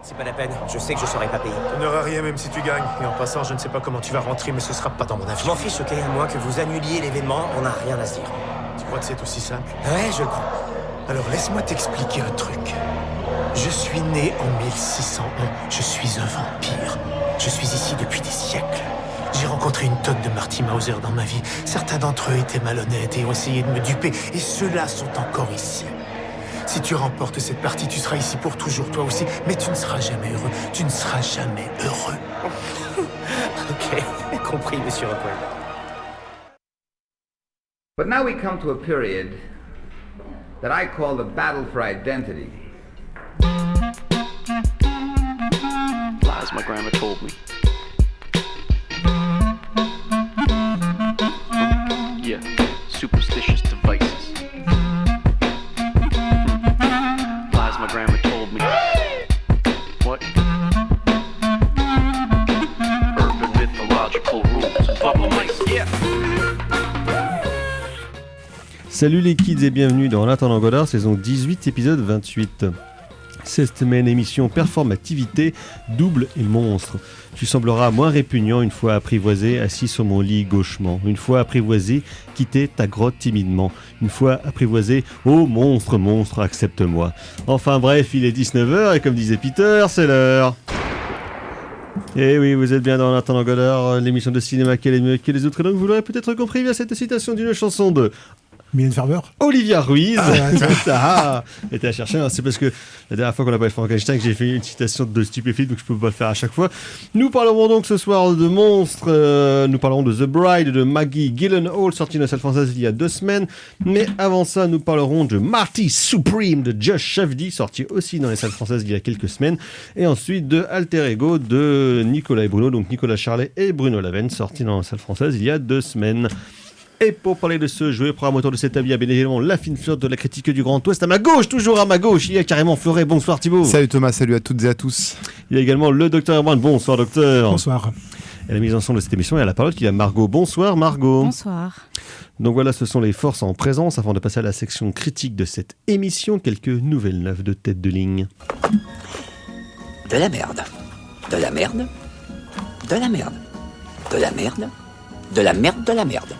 C'est pas la peine, je sais que je serai pas payé. Tu n'auras rien même si tu gagnes. Et en passant, je ne sais pas comment tu vas rentrer, mais ce sera pas dans mon avis. Je m'en fiche, ok, à moins que vous annuliez l'événement, on n'a rien à se dire. Tu crois que c'est aussi simple? Ouais, je le crois. Alors laisse-moi t'expliquer un truc. Je suis né en 1601. Je suis un vampire. Je suis ici depuis des siècles. J'ai rencontré une tonne de Marty Mauser dans ma vie. Certains d'entre eux étaient malhonnêtes et ont essayé de me duper. Et ceux-là sont encore ici. Si tu remportes cette partie, tu seras ici pour toujours, toi aussi. Mais tu ne seras jamais heureux. Tu ne seras jamais heureux. Ok, compris, monsieur Rockwell. But now we come to a period that I call the battle for identity. Lies my grandma told me. Yeah, superstitious devices. Lies my grandma told me. What? Urban mythological rules of bubble mice. Yeah. Salut les kids et bienvenue dans L'Intendant Godard, saison 18, épisode 28. Cette semaine, émission performativité, double et monstre. Tu sembleras moins répugnant une fois apprivoisé, assis sur mon lit gauchement. Une fois apprivoisé, quitter ta grotte timidement. Une fois apprivoisé, oh monstre, monstre, accepte-moi. Enfin bref, il est 19h et comme disait Peter, c'est l'heure. Et oui, vous êtes bien dans L'Intendant Godard, l'émission de cinéma qui est mieux que les autres. Et donc vous l'aurez peut-être compris via cette citation d'une chanson de Mylène Farmer, Olivia Ruiz. Et t'as cherché, hein, c'est parce que la dernière fois qu'on a parlé de Frankenstein que j'ai fait une citation de Stupéfile, donc je peux pas le faire à chaque fois. Nous parlerons donc ce soir de monstres, nous parlerons de The Bride de Maggie Gyllenhaal, sorti dans la salle française il y a 2 semaines. Mais avant ça, nous parlerons de Marty Supreme de Josh Shafdie, sorti aussi dans les salles françaises il y a quelques semaines. Et ensuite de Alter Ego de Nicolas et Bruno, donc Nicolas Charlet et Bruno Lavenne, sorti dans la salle française il y a 2 semaines. Et pour parler de ce jeu, programme autour de cet avis, il y a bien évidemment la fine flotte de la critique du Grand Ouest. À ma gauche, toujours à ma gauche, il y a carrément Fleuret. Bonsoir Thibaut. Salut Thomas, salut à toutes et à tous. Il y a également le docteur Erwan. Bonsoir docteur. bonsoir. Et la mise en son de cette émission, il y a la parole qu'il y a Margot. Bonsoir Margot. Bonsoir. Donc voilà, ce sont les forces en présence. Avant de passer à la section critique de cette émission, quelques nouvelles neufs de tête de ligne. De la merde. De la merde. De la merde. De la merde. De la merde de la merde.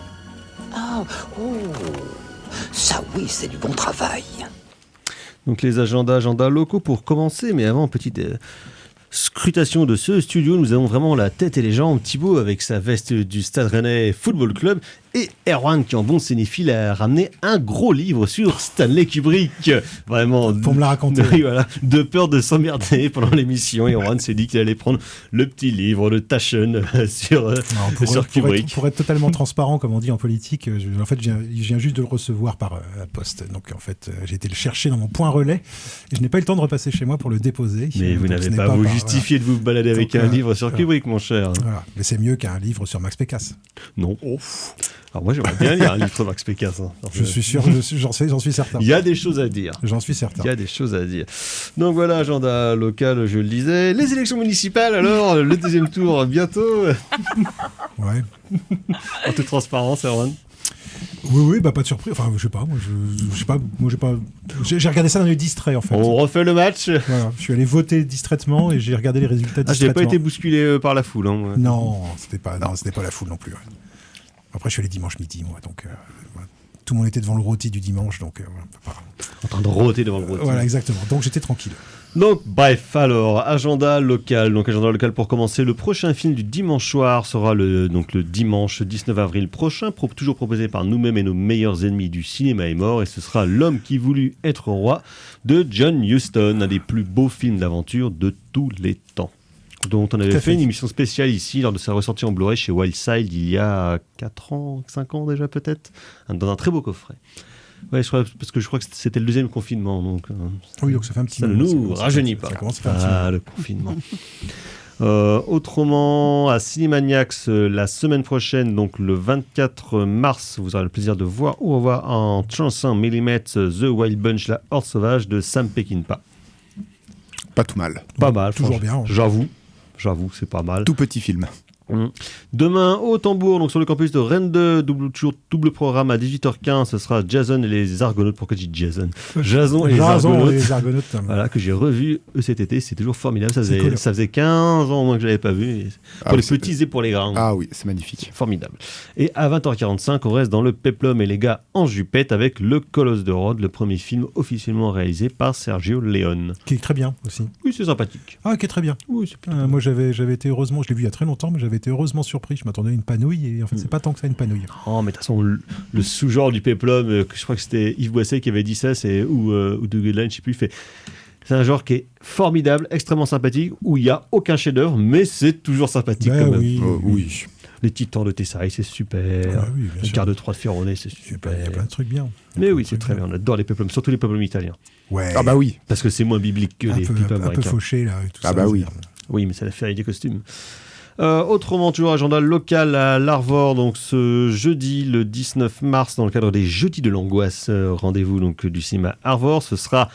Ah, oh, ça oui, c'est du bon travail. Donc les agendas locaux pour commencer, mais avant, petite scrutation de ce studio, nous avons vraiment la tête et les jambes. Thibaut avec sa veste du Stade Rennais Football Club et Erwan qui en bon cinéphile a ramené un gros livre sur Stanley Kubrick. Vraiment. Pour me la raconter. Voilà, de peur de s'emmerder pendant l'émission. Erwan s'est dit qu'il allait prendre le petit livre de Taschen sur Kubrick. Pour être totalement transparent, comme on dit en politique, je viens juste de le recevoir par la poste. Donc en fait, j'ai été le chercher dans mon point relais et je n'ai pas eu le temps de repasser chez moi pour le déposer. Mais vous n'avez pas vous justifié de vous balader avec un livre sur Kubrick, mon cher. Voilà. Mais c'est mieux qu'un livre sur Max Pécasse. Non. Alors moi j'aimerais bien lire un livre sur Max Pécasse. Hein. Je suis sûr, j'en suis certain. Il y a des choses à dire. J'en suis certain. Il y a des choses à dire. Donc voilà, agenda local, je le disais. Les élections municipales, alors, le deuxième tour bientôt. Ouais. En toute transparence, Erwan. Oui, bah pas de surprise. Enfin, je sais pas. J'ai regardé ça d'un œil distrait en fait. On refait le match. Voilà, je suis allé voter distraitement et j'ai regardé les résultats distraitement. Je n'ai pas été bousculé par la foule. Hein, non, c'était pas la foule non plus. Ouais. Après, je suis allé dimanche midi, moi, donc voilà. Tout le monde était devant le rôti du dimanche, donc voilà. En train de rôter devant le rôti. Voilà, exactement. Donc j'étais tranquille. Donc, bref, alors, agenda local. Donc, agenda local pour commencer. Le prochain film du dimanche soir sera le dimanche 19 avril prochain, toujours proposé par nous-mêmes et nos meilleurs ennemis du cinéma est mort. Et ce sera L'homme qui voulut être roi de John Huston, un des plus beaux films d'aventure de tous les temps. Dont on avait fait une émission spéciale ici lors de sa ressortie en Blu-ray chez Wildside il y a 5 ans déjà peut-être, dans un très beau coffret. Ouais, parce que je crois que c'était le deuxième confinement. Donc, oui, donc ça fait un petit moment. Ça ne nous rajeunit pas. Ça commence à faire un petit moment. Le confinement. Autrement, à Cinémaniacs, la semaine prochaine, donc le 24 mars, vous aurez le plaisir de voir ou revoir en 35 mm The Wild Bunch, la Horde sauvage de Sam Peckinpah. Pas tout mal. Pas mal. Toujours bien. J'avoue, c'est pas mal. Tout petit film. Demain, au tambour, donc sur le campus de Rennes 2, double programme à 18h15, ce sera Jason et les Argonautes. Pourquoi je dis Jason ? Jason et les Argonautes. Voilà, que j'ai revu cet été, c'est toujours formidable. Ça faisait 15 ans au moins que je l'avais pas vu. Pour les petits et pour les grands. Ah oui, c'est magnifique. Formidable. Et à 20h45, on reste dans le Peplum et les gars en jupette avec Le Colosse de Rhodes, le premier film officiellement réalisé par Sergio Leone. Qui est très bien aussi. Oui, c'est sympathique. Ah, qui est très bien. Oui, c'est moi, j'avais été heureusement, je l'ai vu il y a très longtemps, mais j'avais été heureusement surpris. Je m'attendais à une panouille et en fait, c'est pas tant que ça une panouille. Oh, mais de toute façon, le sous-genre du Peplum, je crois que c'était Yves Boisset qui avait dit ça, ou Doug Goodline, je sais plus, il fait. C'est un genre qui est formidable, extrêmement sympathique, où il n'y a aucun chef-d'œuvre, mais c'est toujours sympathique quand même. Oui. Les Titans de Tesseract, c'est super. Le quart de 3 de Ferronet, c'est super. Il y a plein de trucs bien. Mais oui, c'est très bien. On adore les Peplums, surtout les Peplums italiens. Ouais. Ah bah oui. Parce que c'est moins biblique que les Peplums américains. Un peu fauché là. Et tout ah ça, bah oui. Oui, mais c'est la ferie des costumes. Autrement, toujours agenda local à l'Arvor, donc ce jeudi, le 19 mars, dans le cadre des Jeudis de l'Angoisse, rendez-vous donc du cinéma Arvor, ce sera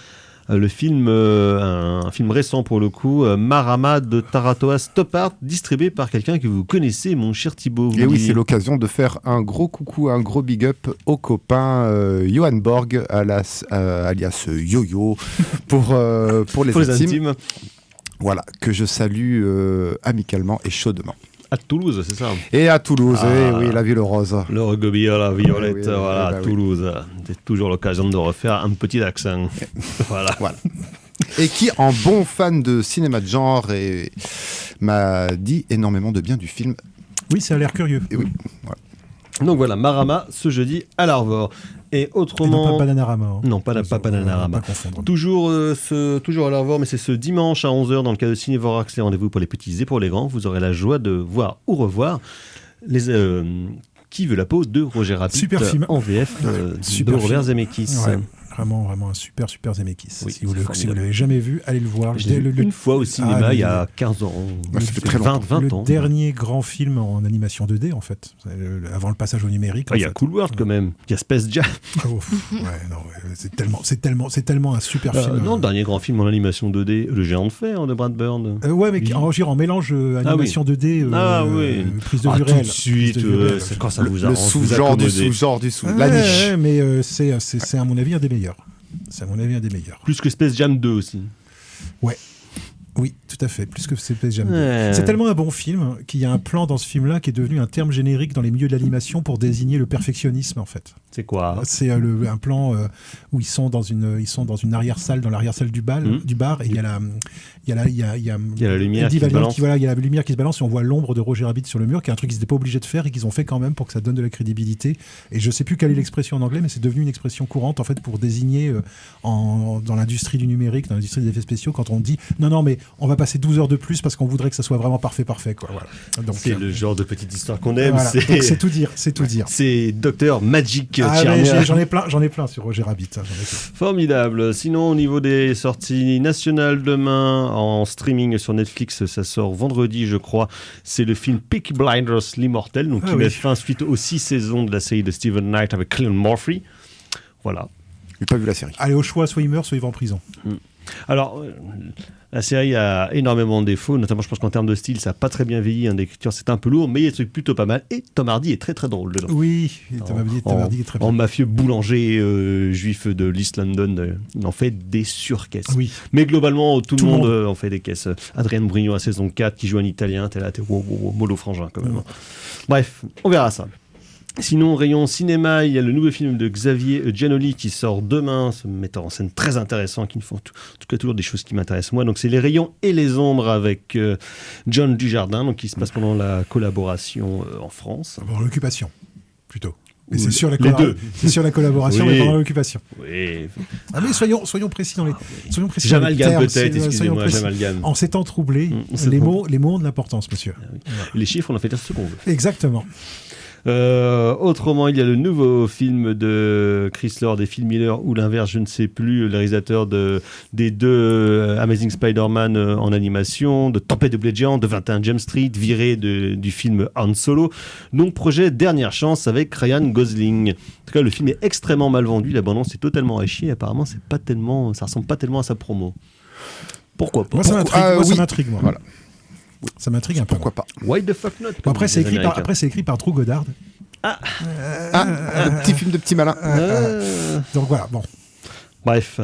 le film, un film récent pour le coup, Marama de Taratoa Stoppard, distribué par quelqu'un que vous connaissez, mon cher Thibaut. Et oui, c'est l'occasion de faire un gros coucou, un gros big up au copain Johan Borg, alias Yo-Yo, pour les intimes. Voilà, que je salue amicalement et chaudement. À Toulouse, c'est ça ? Et à Toulouse, oui, la ville rose. Le rugby à la violette, oui, voilà, à Toulouse. C'est toujours l'occasion de refaire un petit accent. Voilà. Et qui, en bon fan de cinéma de genre, m'a dit énormément de bien du film. Oui, ça a l'air curieux. Et oui, voilà. Donc voilà, Marama, ce jeudi à l'Arvor. Et autrement... Et non, pas Bananarama. Hein. Non, pas Bananarama. Toujours à l'Arvor, mais c'est ce dimanche à 11h dans le cadre de Cinévorax, les rendez-vous pour les petits et pour les grands. Vous aurez la joie de voir ou revoir Qui veut la peau de Roger Rabbit. Super film. En VF de Robert Zemeckis. Ouais. Vraiment un super Zemeckis. Oui, si vous ne l'avez jamais vu, allez le voir. Je l'ai vu une fois au cinéma il y a 15 ans. Ça fait très longtemps. 20 ans. Le dernier grand film en animation 2D, en fait. Avant le passage au numérique. Il y a Cool World quand même. Il y a Space Jam. C'est tellement un super film. Non, le dernier grand film en animation 2D, Le Géant de Fer de Brad Bird. Mais en mélange animation 2D, prise de vue réelle. Tout de suite, c'est quand ça vous arrange. Le sous-genre du sous-genre du sous. La niche. Mais c'est à mon avis un des meilleurs. C'est à mon avis un des meilleurs. Plus que Space Jam 2 aussi. Ouais. Oui, tout à fait, plus que Space Jam 2. C'est tellement un bon film qu'il y a un plan dans ce film-là qui est devenu un terme générique dans les milieux de l'animation pour désigner le perfectionnisme, en fait. C'est quoi ? C'est un plan où ils sont dans une arrière-salle, dans l'arrière-salle du bar, et il y a la lumière qui se balance. Il y a la lumière qui se balance et on voit l'ombre de Roger Rabbit sur le mur, qui est un truc qu'ils n'étaient pas obligés de faire et qu'ils ont fait quand même pour que ça donne de la crédibilité. Et je sais plus quelle est l'expression en anglais, mais c'est devenu une expression courante en fait pour désigner dans l'industrie du numérique, dans l'industrie des effets spéciaux, quand on dit non mais on va passer 12 heures de plus parce qu'on voudrait que ça soit vraiment parfait quoi. Voilà. Donc, c'est le genre de petite histoire qu'on aime. Voilà. Donc, c'est tout dire. C'est Dr Magic j'en ai plein sur Roger Rabbit. Formidable. Sinon, au niveau des sorties nationales demain en streaming sur Netflix, ça sort vendredi, je crois. C'est le film Peaky Blinders, l'immortel, donc qui met fin suite aux 6 saisons de la série de Stephen Knight avec Cillian Murphy. Voilà. J'ai pas vu la série. Allez, au choix, soit il meurt, soit il va en prison. Alors, la série a énormément de défauts, notamment je pense qu'en termes de style, ça n'a pas très bien vieilli, d'écriture c'est un peu lourd, mais il y a des trucs plutôt pas mal, et Tom Hardy est très très drôle dedans. Oui, Tom Hardy est très bien. En mafieux boulanger juif de l'East London, il en fait des surcaisses. Oui. Mais globalement, tout le monde en fait des caisses. Adrien Brignon à saison 4, qui joue un italien, t'es mollo frangin quand même. Bref, on verra ça. Sinon, rayon cinéma, il y a le nouveau film de Xavier Giannoli qui sort demain, ce metteur en scène très intéressant, qui font en tout cas toujours des choses qui m'intéressent moi. Donc c'est Les Rayons et les Ombres avec John Dujardin, donc qui se passe pendant la collaboration en France. Pendant l'occupation, plutôt. Mais c'est sur la collaboration, mais pendant l'occupation. Oui. Ah mais soyons précis dans les. Soyons précis. J'amalgame peut-être, excusez-moi, j'amalgame. En ces temps troublés, les mots ont de l'importance, monsieur. Ah oui. Les chiffres, on en fait dire ce qu'on veut. Exactement. Autrement, il y a le nouveau film de Chris Lord et Phil Miller, ou l'inverse, je ne sais plus, le réalisateur des deux Amazing Spider-Man en animation, de Tempête de Blé Géant, de 21 Jump Street, viré du film Han Solo. Donc, projet Dernière Chance avec Ryan Gosling. En tout cas, le film est extrêmement mal vendu, la bande-annonce est totalement à chier. Apparemment, ça ressemble pas tellement à sa promo. Pourquoi pas? Moi, ça m'intrigue, moi. Voilà. Ça m'intrigue un peu. Pourquoi pas. Why the fuck not? Bon, après, c'est écrit par Drew Goddard. Le petit film de petit malin. Donc voilà, bon. Bref,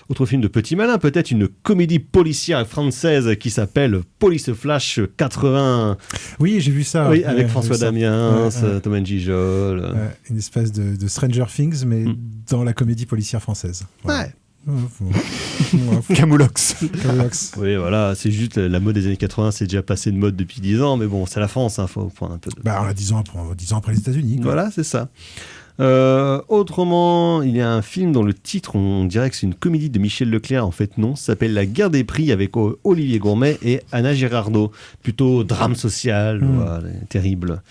autre film de petit malin, peut-être une comédie policière française qui s'appelle Police Flash 80. Oui, j'ai vu ça. Oui, avec François Damiens, Thomas Gijol. Une espèce de Stranger Things, mais dans la comédie policière française. Voilà. Camoulox. Oui, voilà, c'est juste la mode des années 80, c'est déjà passé de mode depuis 10 ans, mais bon, c'est la France, faut prendre un peu de... on a 10 ans après les États-Unis. Quoi. Voilà, c'est ça. Autrement, il y a un film dont le titre, on dirait que c'est une comédie de Michel Leclerc, en fait non, ça s'appelle La Guerre des prix avec Olivier Gourmet et Anna Girardot. Plutôt drame social, voilà, terrible,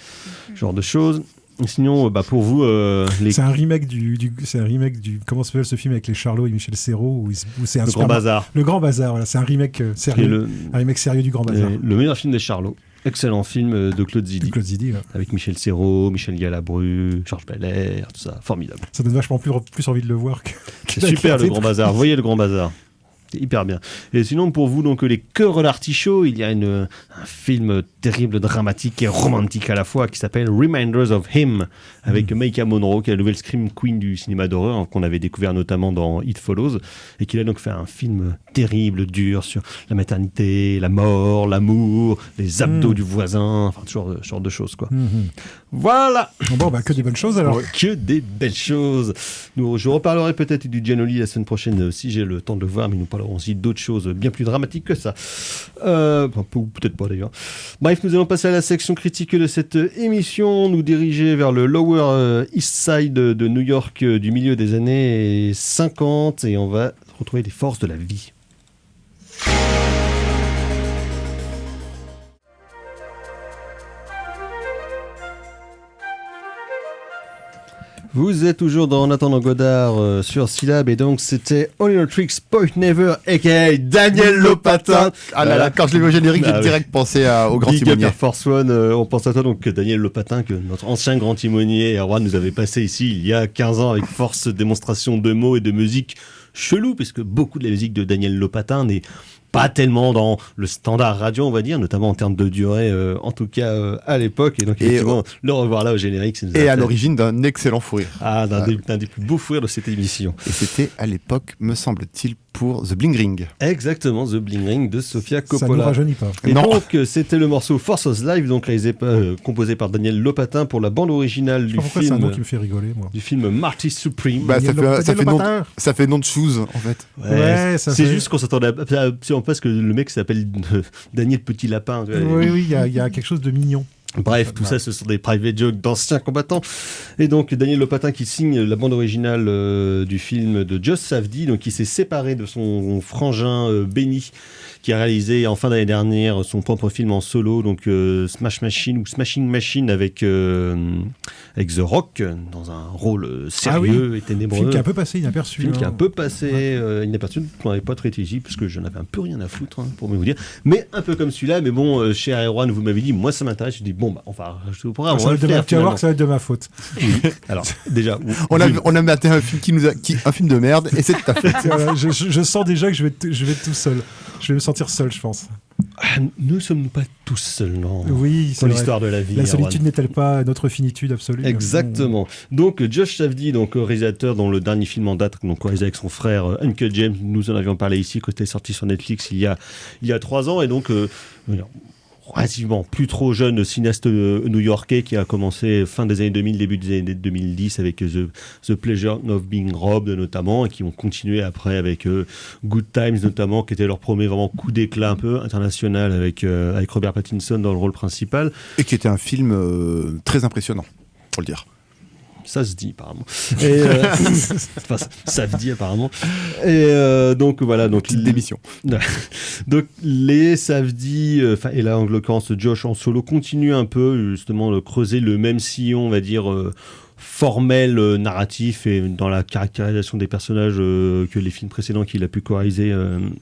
genre de choses. Sinon, pour vous, c'est un remake du comment s'appelle ce film avec les Charlots et Michel Serrault où c'est un Le Grand Bazar. Le Grand Bazar, voilà, c'est un remake sérieux, un remake sérieux du Grand Bazar. Le meilleur film des Charlots. Excellent film de Claude Zidi. Ouais. Avec Michel Serrault, Michel Galabru, Georges Belair, tout ça, formidable. Ça donne vachement plus envie de le voir que c'est super le Grand Bazar. Voyez le Grand Bazar. C'est hyper bien. Et sinon, pour vous, donc, les cœurs l'artichaut, il y a un film terrible, dramatique et romantique à la fois qui s'appelle Reminders of Him, avec Maika Monroe, qui est la nouvelle Scream Queen du cinéma d'horreur, qu'on avait découvert notamment dans It Follows, et qui a donc fait un film terrible, dur, sur la maternité, la mort, l'amour, les abdos du voisin, enfin, ce genre de choses, quoi. Voilà. Bon, que des bonnes choses, alors. Ouais, que des belles choses. Je reparlerai peut-être du Gianoli la semaine prochaine, si j'ai le temps de le voir, mais nous parlerons aussi d'autres choses bien plus dramatiques que ça. Ou peut-être pas, d'ailleurs. Bref, nous allons passer à la section critique de cette émission, nous diriger vers le Lower East Side de New York du milieu des années 50 et on va retrouver les forces de la vie. Vous êtes toujours dans En attendant Godard sur Syllab et donc c'était All Your Tricks Point Never aka Daniel Lopatin. Ah là là, quand je l'ai vu au générique, j'ai direct pensé au grand timonier. Air Force One, on pense à toi donc Daniel Lopatin, que notre ancien grand timonier Erwan nous avait passé ici il y a 15 ans avec force démonstration de mots et de musique chelou, puisque beaucoup de la musique de Daniel Lopatin n'est pas tellement dans le standard radio, on va dire, notamment en termes de durée, en tout cas à l'époque. Et donc, effectivement, le revoir là au générique. Et à l'origine d'un excellent fou rire. D'un des plus beaux fou rires de cette émission. Et c'était à l'époque, me semble-t-il, pour The Bling Ring. Exactement, The Bling Ring de Sofia Coppola. Ça ne rajeunit pas. Et donc, c'était le morceau Force of Life, donc composé par Daniel Lopatin pour la bande originale du film. Pourquoi c'est un nom qui me fait rigoler, moi. Du film Marty Supreme. Ça fait nom de shoes, en fait. Ouais, c'est juste qu'on s'attendait à parce que le mec s'appelle Daniel Petit Lapin. Oui, il y a quelque chose de mignon. Bref, tout ça, ce sont des private jokes d'anciens combattants. Et donc, Daniel Lopatin qui signe la bande originale du film de Josh Safdie, donc qui s'est séparé de son frangin Benny, qui a réalisé en fin d'année dernière son propre film en solo, donc Smash Machine ou Smashing Machine avec The Rock, dans un rôle sérieux et ténébreux. Film qui a un peu passé inaperçu. Film qui a un peu passé inaperçu, qu'on n'avait pas traité ici, parce que je n'avais un peu rien à foutre, pour vous dire. Mais un peu comme celui-là, mais bon, chez Erwan, vous m'avez dit, moi ça m'intéresse, je dis, bon, on va rajouter au programme. Tu vas voir que ça va être de ma faute. Oui. Alors, déjà... on a maté un film un film de merde, et c'est de ta faute. Voilà, je sens déjà que je vais être tout seul. Je vais me sentir seul, je pense. Ne sommes-nous pas tous seuls, non? Oui, c'est l'histoire de la vie. La solitude n'est-elle pas notre finitude absolue? Exactement. Donc, Josh Safdie, donc réalisateur dont le dernier film en date, donc réalisé avec son frère Uncle James, nous en avions parlé ici, qui était sorti sur Netflix il y a 3 ans, et donc relativement plus trop jeune cinéaste new-yorkais qui a commencé fin des années 2000, début des années 2010 avec The Pleasure of Being Robbed notamment, et qui ont continué après avec Good Times notamment, qui était leur premier vraiment coup d'éclat un peu international avec Robert Pattinson dans le rôle principal. Et qui était un film très impressionnant, faut le dire. Ça se dit apparemment. Et, enfin, ça se dit apparemment. Et donc voilà. Donc, petite démission. Donc les Safdie, et là en l'occurrence Josh en solo, continue un peu justement de creuser le même sillon, on va dire, formel, narratif, et dans la caractérisation des personnages que les films précédents qu'il a pu co-réaliser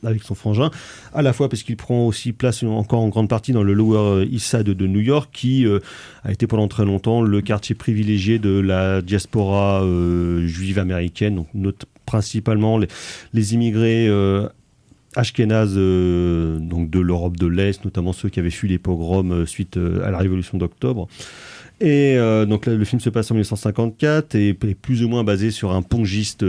avec son frangin, à la fois parce qu'il prend aussi place encore en grande partie dans le Lower East Side de New York, qui a été pendant très longtemps le quartier privilégié de la diaspora juive américaine, donc principalement les immigrés ashkénazes donc de l'Europe de l'Est, notamment ceux qui avaient fui les pogroms suite à la Révolution d'octobre. Et donc là, le film se passe en 1954 et est plus ou moins basé sur un pongiste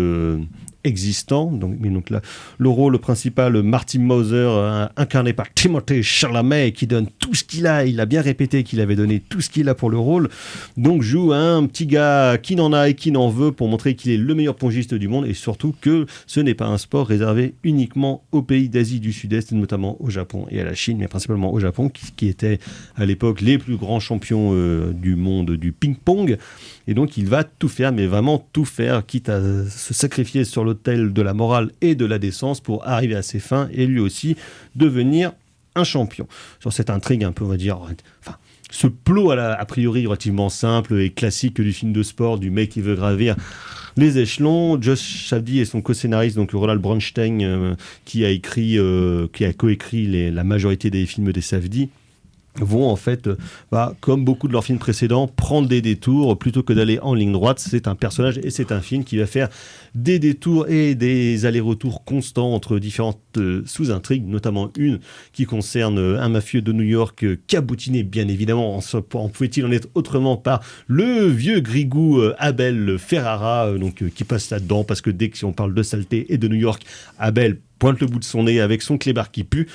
existant. Donc là, le rôle principal, Martin Mauser, incarné par Timothée Chalamet, qui donne tout ce qu'il a. Il a bien répété qu'il avait donné tout ce qu'il a pour le rôle. Donc joue un petit gars qui n'en a et qui n'en veut pour montrer qu'il est le meilleur pongiste du monde et surtout que ce n'est pas un sport réservé uniquement aux pays d'Asie du Sud-Est, notamment au Japon et à la Chine, mais principalement au Japon, qui étaient à l'époque les plus grands champions du monde du ping-pong. Et donc il va tout faire, mais vraiment tout faire, quitte à se sacrifier sur l'autel de la morale et de la décence pour arriver à ses fins et lui aussi devenir un champion. Sur cette intrigue un peu, on va dire, ce plot a priori relativement simple et classique du film de sport, du mec qui veut gravir les échelons. Josh Safdie et son co-scénariste, donc Ronald Bronstein, qui a coécrit la majorité des films des Safdie, vont en fait, comme beaucoup de leurs films précédents, prendre des détours plutôt que d'aller en ligne droite. C'est un personnage et c'est un film qui va faire des détours et des allers-retours constants entre différentes sous-intrigues, notamment une qui concerne un mafieux de New York cabotiné, bien évidemment, en pouvait-il en être autrement, par le vieux grigou Abel Ferrara, qui passe là-dedans, parce que dès qu'on parle de saleté et de New York, Abel pointe le bout de son nez avec son clébard qui pue.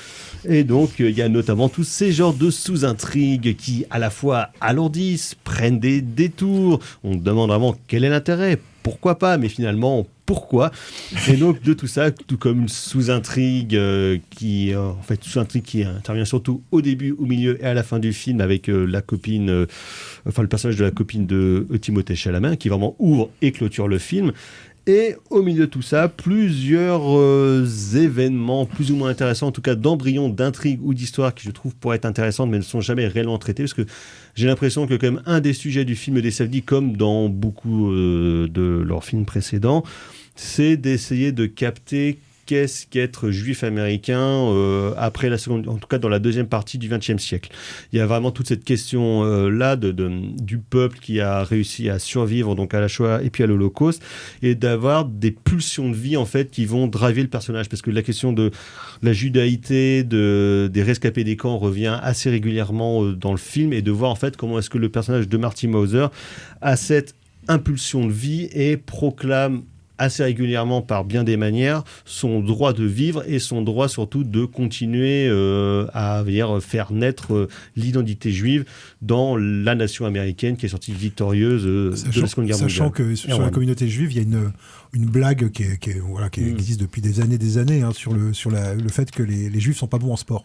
Et donc, il y a notamment tous ces genres de sous-intrigues qui, à la fois, alourdissent, prennent des détours. On se demande vraiment quel est l'intérêt. Pourquoi pas, mais finalement, pourquoi ? Et donc, de tout ça, tout comme une sous-intrigue qui intervient surtout au début, au milieu et à la fin du film avec la copine, le personnage de la copine de Timothée Chalamet, qui vraiment ouvre et clôture le film. Et au milieu de tout ça, plusieurs événements plus ou moins intéressants, en tout cas d'embryons, d'intrigues ou d'histoires qui je trouve pourraient être intéressantes mais ne sont jamais réellement traitées, parce que j'ai l'impression que quand même un des sujets du film des Safdie, comme dans beaucoup de leurs films précédents, c'est d'essayer de capter qu'est-ce qu'être juif américain après la seconde, en tout cas dans la deuxième partie du XXe siècle. Il y a vraiment toute cette question là du peuple qui a réussi à survivre donc à la Shoah et puis à l'Holocauste, et d'avoir des pulsions de vie en fait qui vont driver le personnage, parce que la question de la judaïté, des rescapés des camps revient assez régulièrement dans le film, et de voir en fait comment est-ce que le personnage de Marty Mauser a cette impulsion de vie et proclame assez régulièrement par bien des manières son droit de vivre et son droit surtout de continuer à faire naître l'identité juive dans la nation américaine qui est sortie victorieuse de la Seconde Guerre mondiale. Sachant que sur la communauté juive, il y a une blague qui existe depuis des années sur le fait que les juifs sont pas bons en sport.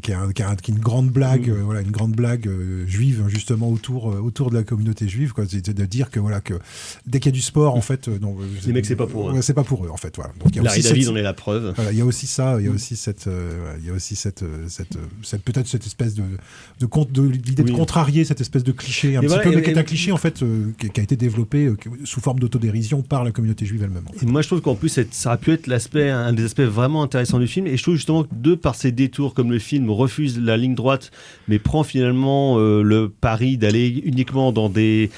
Qui est une grande blague, une grande blague juive justement autour de la communauté juive, quoi. C'est de dire que dès qu'il y a du sport, en fait, les mecs c'est pas pour eux. C'est pas pour eux en fait. Voilà. Donc il y a Larry David en est la preuve. Il y a aussi ça, il y a aussi cette peut-être cette espèce l'idée de contrarier cette espèce de cliché un petit peu, mais qui est un cliché en fait qui a été développé sous forme d'autodérision par la communauté juive elle-même. En fait. Et moi je trouve qu'en plus ça aurait pu être un des aspects vraiment intéressants du film, et je trouve justement que par ces détours, comme le film refuse la ligne droite mais prend finalement le pari d'aller uniquement dans des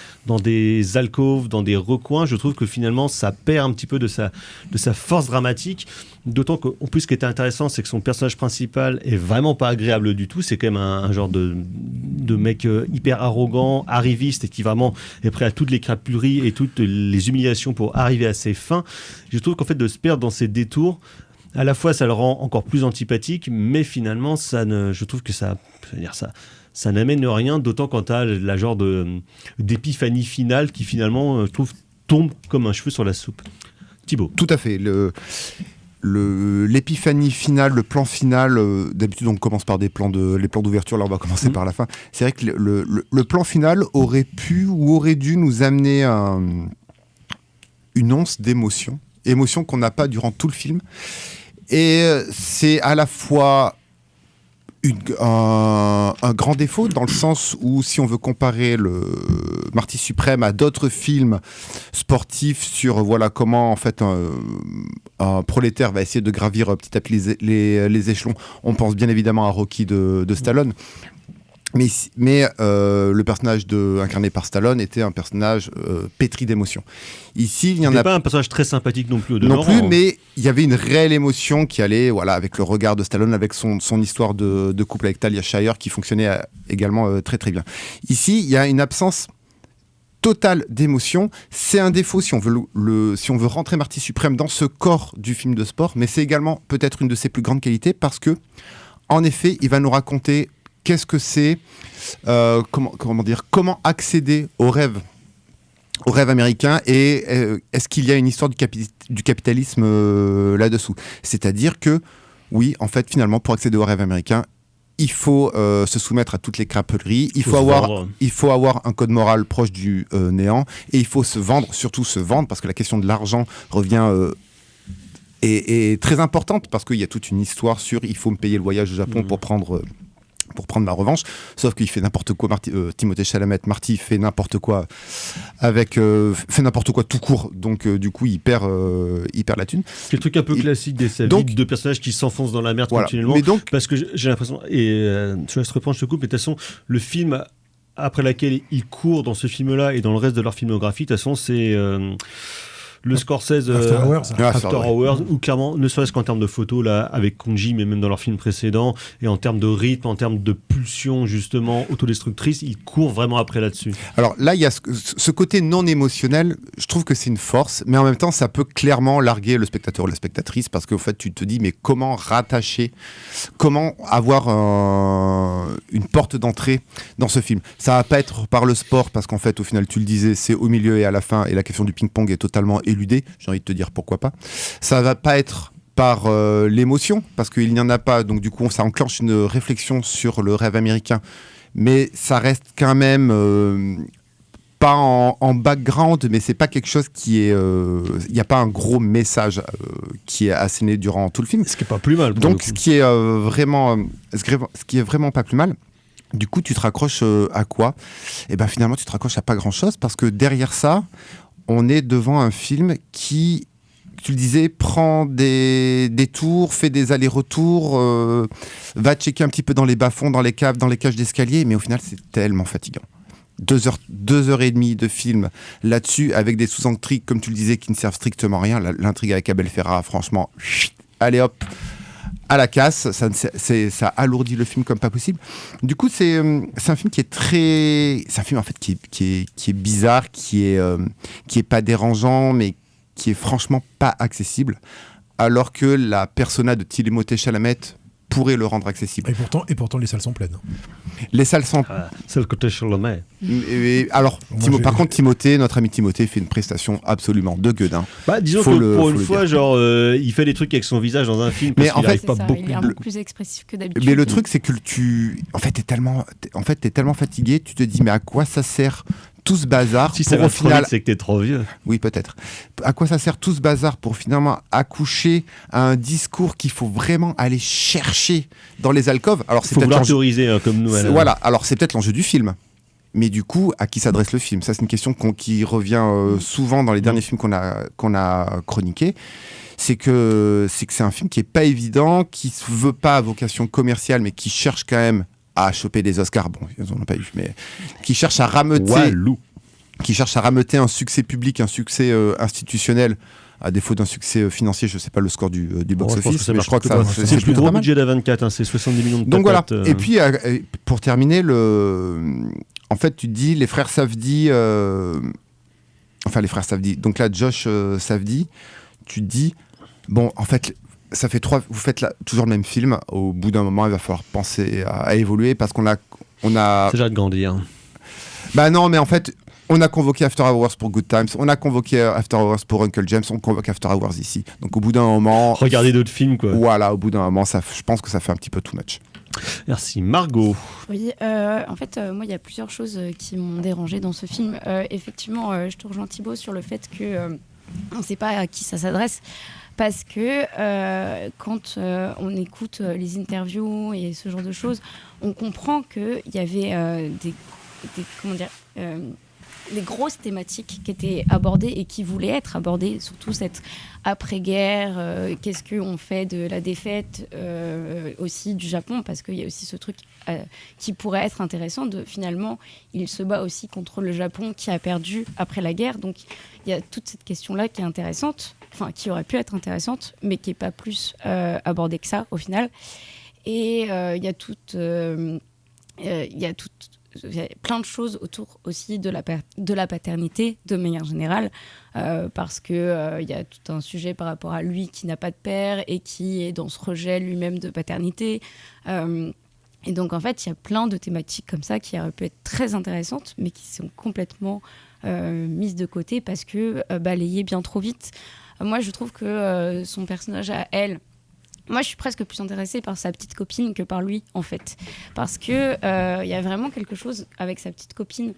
alcôves, dans des recoins, je trouve que finalement ça perd un petit peu de sa force dramatique, d'autant qu'en plus ce qui était intéressant c'est que son personnage principal est vraiment pas agréable du tout, c'est quand même un genre de mec hyper arrogant, arriviste, et qui vraiment est prêt à toutes les crapuleries et toutes les humiliations pour arriver à ses fins. Je trouve qu'en fait de se perdre dans ces détours, à la fois ça le rend encore plus antipathique, mais finalement je trouve que ça n'amène rien, d'autant quand tu as la genre d'épiphanie finale qui finalement, je trouve, tombe comme un cheveu sur la soupe. Thibaut. Tout à fait. L'épiphanie finale, le plan final, d'habitude on commence par les plans d'ouverture, là on va commencer par la fin. C'est vrai que le plan final aurait pu ou aurait dû nous amener une once d'émotion qu'on n'a pas durant tout le film. Et c'est à la fois un grand défaut, dans le sens où si on veut comparer le Marty Suprême à d'autres films sportifs sur comment en fait un prolétaire va essayer de gravir petit à petit les échelons, on pense bien évidemment à Rocky de Stallone. Mais le personnage incarné par Stallone était un personnage pétri d'émotions. Ici, il y en a pas un personnage très sympathique non plus. Mais il y avait une réelle émotion qui allait, avec le regard de Stallone, avec son histoire de couple avec Talia Shire qui fonctionnait également très très bien. Ici, il y a une absence totale d'émotion. C'est un défaut si on veut rentrer Marty Suprême dans ce corps du film de sport, mais c'est également peut-être une de ses plus grandes qualités parce que, en effet, il va nous raconter qu'est-ce que c'est, comment accéder au rêve américain et est-ce qu'il y a une histoire du capitalisme là-dessous. C'est-à-dire que, oui, en fait, finalement, pour accéder au rêve américain, il faut se soumettre à toutes les craperies, il faut avoir un code moral proche du néant et il faut surtout se vendre, parce que la question de l'argent revient... est très importante parce qu'il y a toute une histoire sur il faut me payer le voyage au Japon pour prendre ma revanche, sauf qu'il fait n'importe quoi. Timothée Chalamet, Marty fait n'importe quoi fait n'importe quoi tout court, donc du coup il perd la thune. C'est le truc un peu classique des séries, deux personnages qui s'enfoncent dans la merde continuellement, parce que j'ai l'impression, et je te reprends, je te coupe, mais de toute façon le film après laquelle il court dans ce film-là et dans le reste de leur filmographie, de toute façon c'est... le Scorsese After Hours, ou clairement, ne serait-ce qu'en termes de photos, là, avec Konji, mais même dans leurs films précédents, et en termes de rythme, en termes de pulsion, justement, autodestructrice, ils courent vraiment après là-dessus. Alors là, il y a ce côté non émotionnel, je trouve que c'est une force, mais en même temps, ça peut clairement larguer le spectateur ou la spectatrice, parce qu'en fait, tu te dis, mais comment rattacher, comment avoir une porte d'entrée dans ce film. Ça va pas être par le sport, parce qu'en fait, au final, tu le disais, c'est au milieu et à la fin, et la question du ping-pong est totalement éludé, j'ai envie de te dire pourquoi pas. Ça va pas être par l'émotion, parce qu'il n'y en a pas, donc du coup ça enclenche une réflexion sur le rêve américain, mais ça reste quand même pas en background, mais c'est pas quelque chose qui est... Il n'y a pas un gros message qui est asséné durant tout le film. Ce qui est pas plus mal. Donc ce qui est vraiment pas plus mal. Du coup, tu te raccroches à quoi ? Et ben finalement, tu te raccroches à pas grand-chose, parce que derrière ça, on est devant un film qui, tu le disais, prend des tours, fait des allers-retours, va checker un petit peu dans les bas-fonds, dans les caves, dans les cages d'escalier, mais au final, c'est tellement fatigant. 2 heures et demie de film là-dessus, avec des sous-intrigues, comme tu le disais, qui ne servent strictement à rien. L'intrigue avec Abel Ferrara, franchement, allez hop, à la casse, ça alourdit le film comme pas possible. Du coup, c'est un film qui est c'est un film en fait qui est bizarre, qui est pas dérangeant, mais qui est franchement pas accessible, alors que la persona de Timothée Chalamet pourrait le rendre accessible. Et pourtant les salles sont pleines. Les salles sont... c'est le côté Chalamet. Alors, par contre, notre ami Timothée fait une prestation absolument de gueudin. Disons que pour une fois, genre, il fait des trucs avec son visage dans un film, parce qu'il arrive pas beaucoup. Il est un peu plus expressif que d'habitude. Mais le truc, c'est que t'es tellement fatigué, tu te dis, mais à quoi ça sert tout ce bazar? Si ça va trop vite, c'est que t'es trop vieux. Oui, peut-être. À quoi ça sert tout ce bazar pour finalement accoucher à un discours qu'il faut vraiment aller chercher dans les alcôves? Alors, c'est faut vouloir théoriser, comme nous. Voilà, alors c'est peut-être l'enjeu du film. Mais du coup, à qui s'adresse le film? Ça, c'est une question qui revient souvent dans les derniers films qu'on a chroniqués. C'est que c'est un film qui est pas évident, qui se veut pas à vocation commerciale, mais qui cherche quand même à choper des Oscars. Bon, ils en ont pas eu, mais qui cherche à rameuter un succès public, un succès institutionnel, à défaut d'un succès financier. Je sais pas le score du box-office, mais je crois que c'est le plus gros budget d'A24, c'est 70 millions de donc patates, voilà. Et puis pour terminer, en fait, tu te dis les frères Safdie, donc là Josh Safdie, tu te dis bon, en fait, ça fait vous faites toujours le même film. Au bout d'un moment, il va falloir penser à évoluer, parce qu'on a c'est déjà de grandir. Bah non, mais en fait, on a convoqué After Hours pour Good Times, on a convoqué After Hours pour Uncle James, on convoque After Hours ici. Donc au bout d'un moment, regardez d'autres films, quoi. Voilà, au bout d'un moment, je pense que ça fait un petit peu too much. Merci. Margot. Oui, en fait, moi, il y a plusieurs choses qui m'ont dérangée dans ce film. Effectivement, je te rejoins Thibaut sur le fait que on ne sait pas à qui ça s'adresse. Parce que quand on écoute les interviews et ce genre de choses, on comprend qu'il y avait des grosses thématiques qui étaient abordées et qui voulaient être abordées, surtout cette après-guerre, qu'est-ce qu'on fait de la défaite aussi du Japon, parce qu'il y a aussi ce truc qui pourrait être intéressant, finalement, il se bat aussi contre le Japon qui a perdu après la guerre, donc il y a toute cette question-là qui est intéressante, enfin qui aurait pu être intéressante, mais qui n'est pas plus abordée que ça au final. Et il y a plein de choses autour aussi de la paternité de manière générale, parce que il y a tout un sujet par rapport à lui qui n'a pas de père et qui est dans ce rejet lui-même de paternité. Et donc en fait, il y a plein de thématiques comme ça qui auraient pu être très intéressantes, mais qui sont complètement mises de côté parce que balayées bien trop vite. Moi, je trouve que son personnage à elle, moi, je suis presque plus intéressée par sa petite copine que par lui, en fait. Parce qu'il y a vraiment quelque chose avec sa petite copine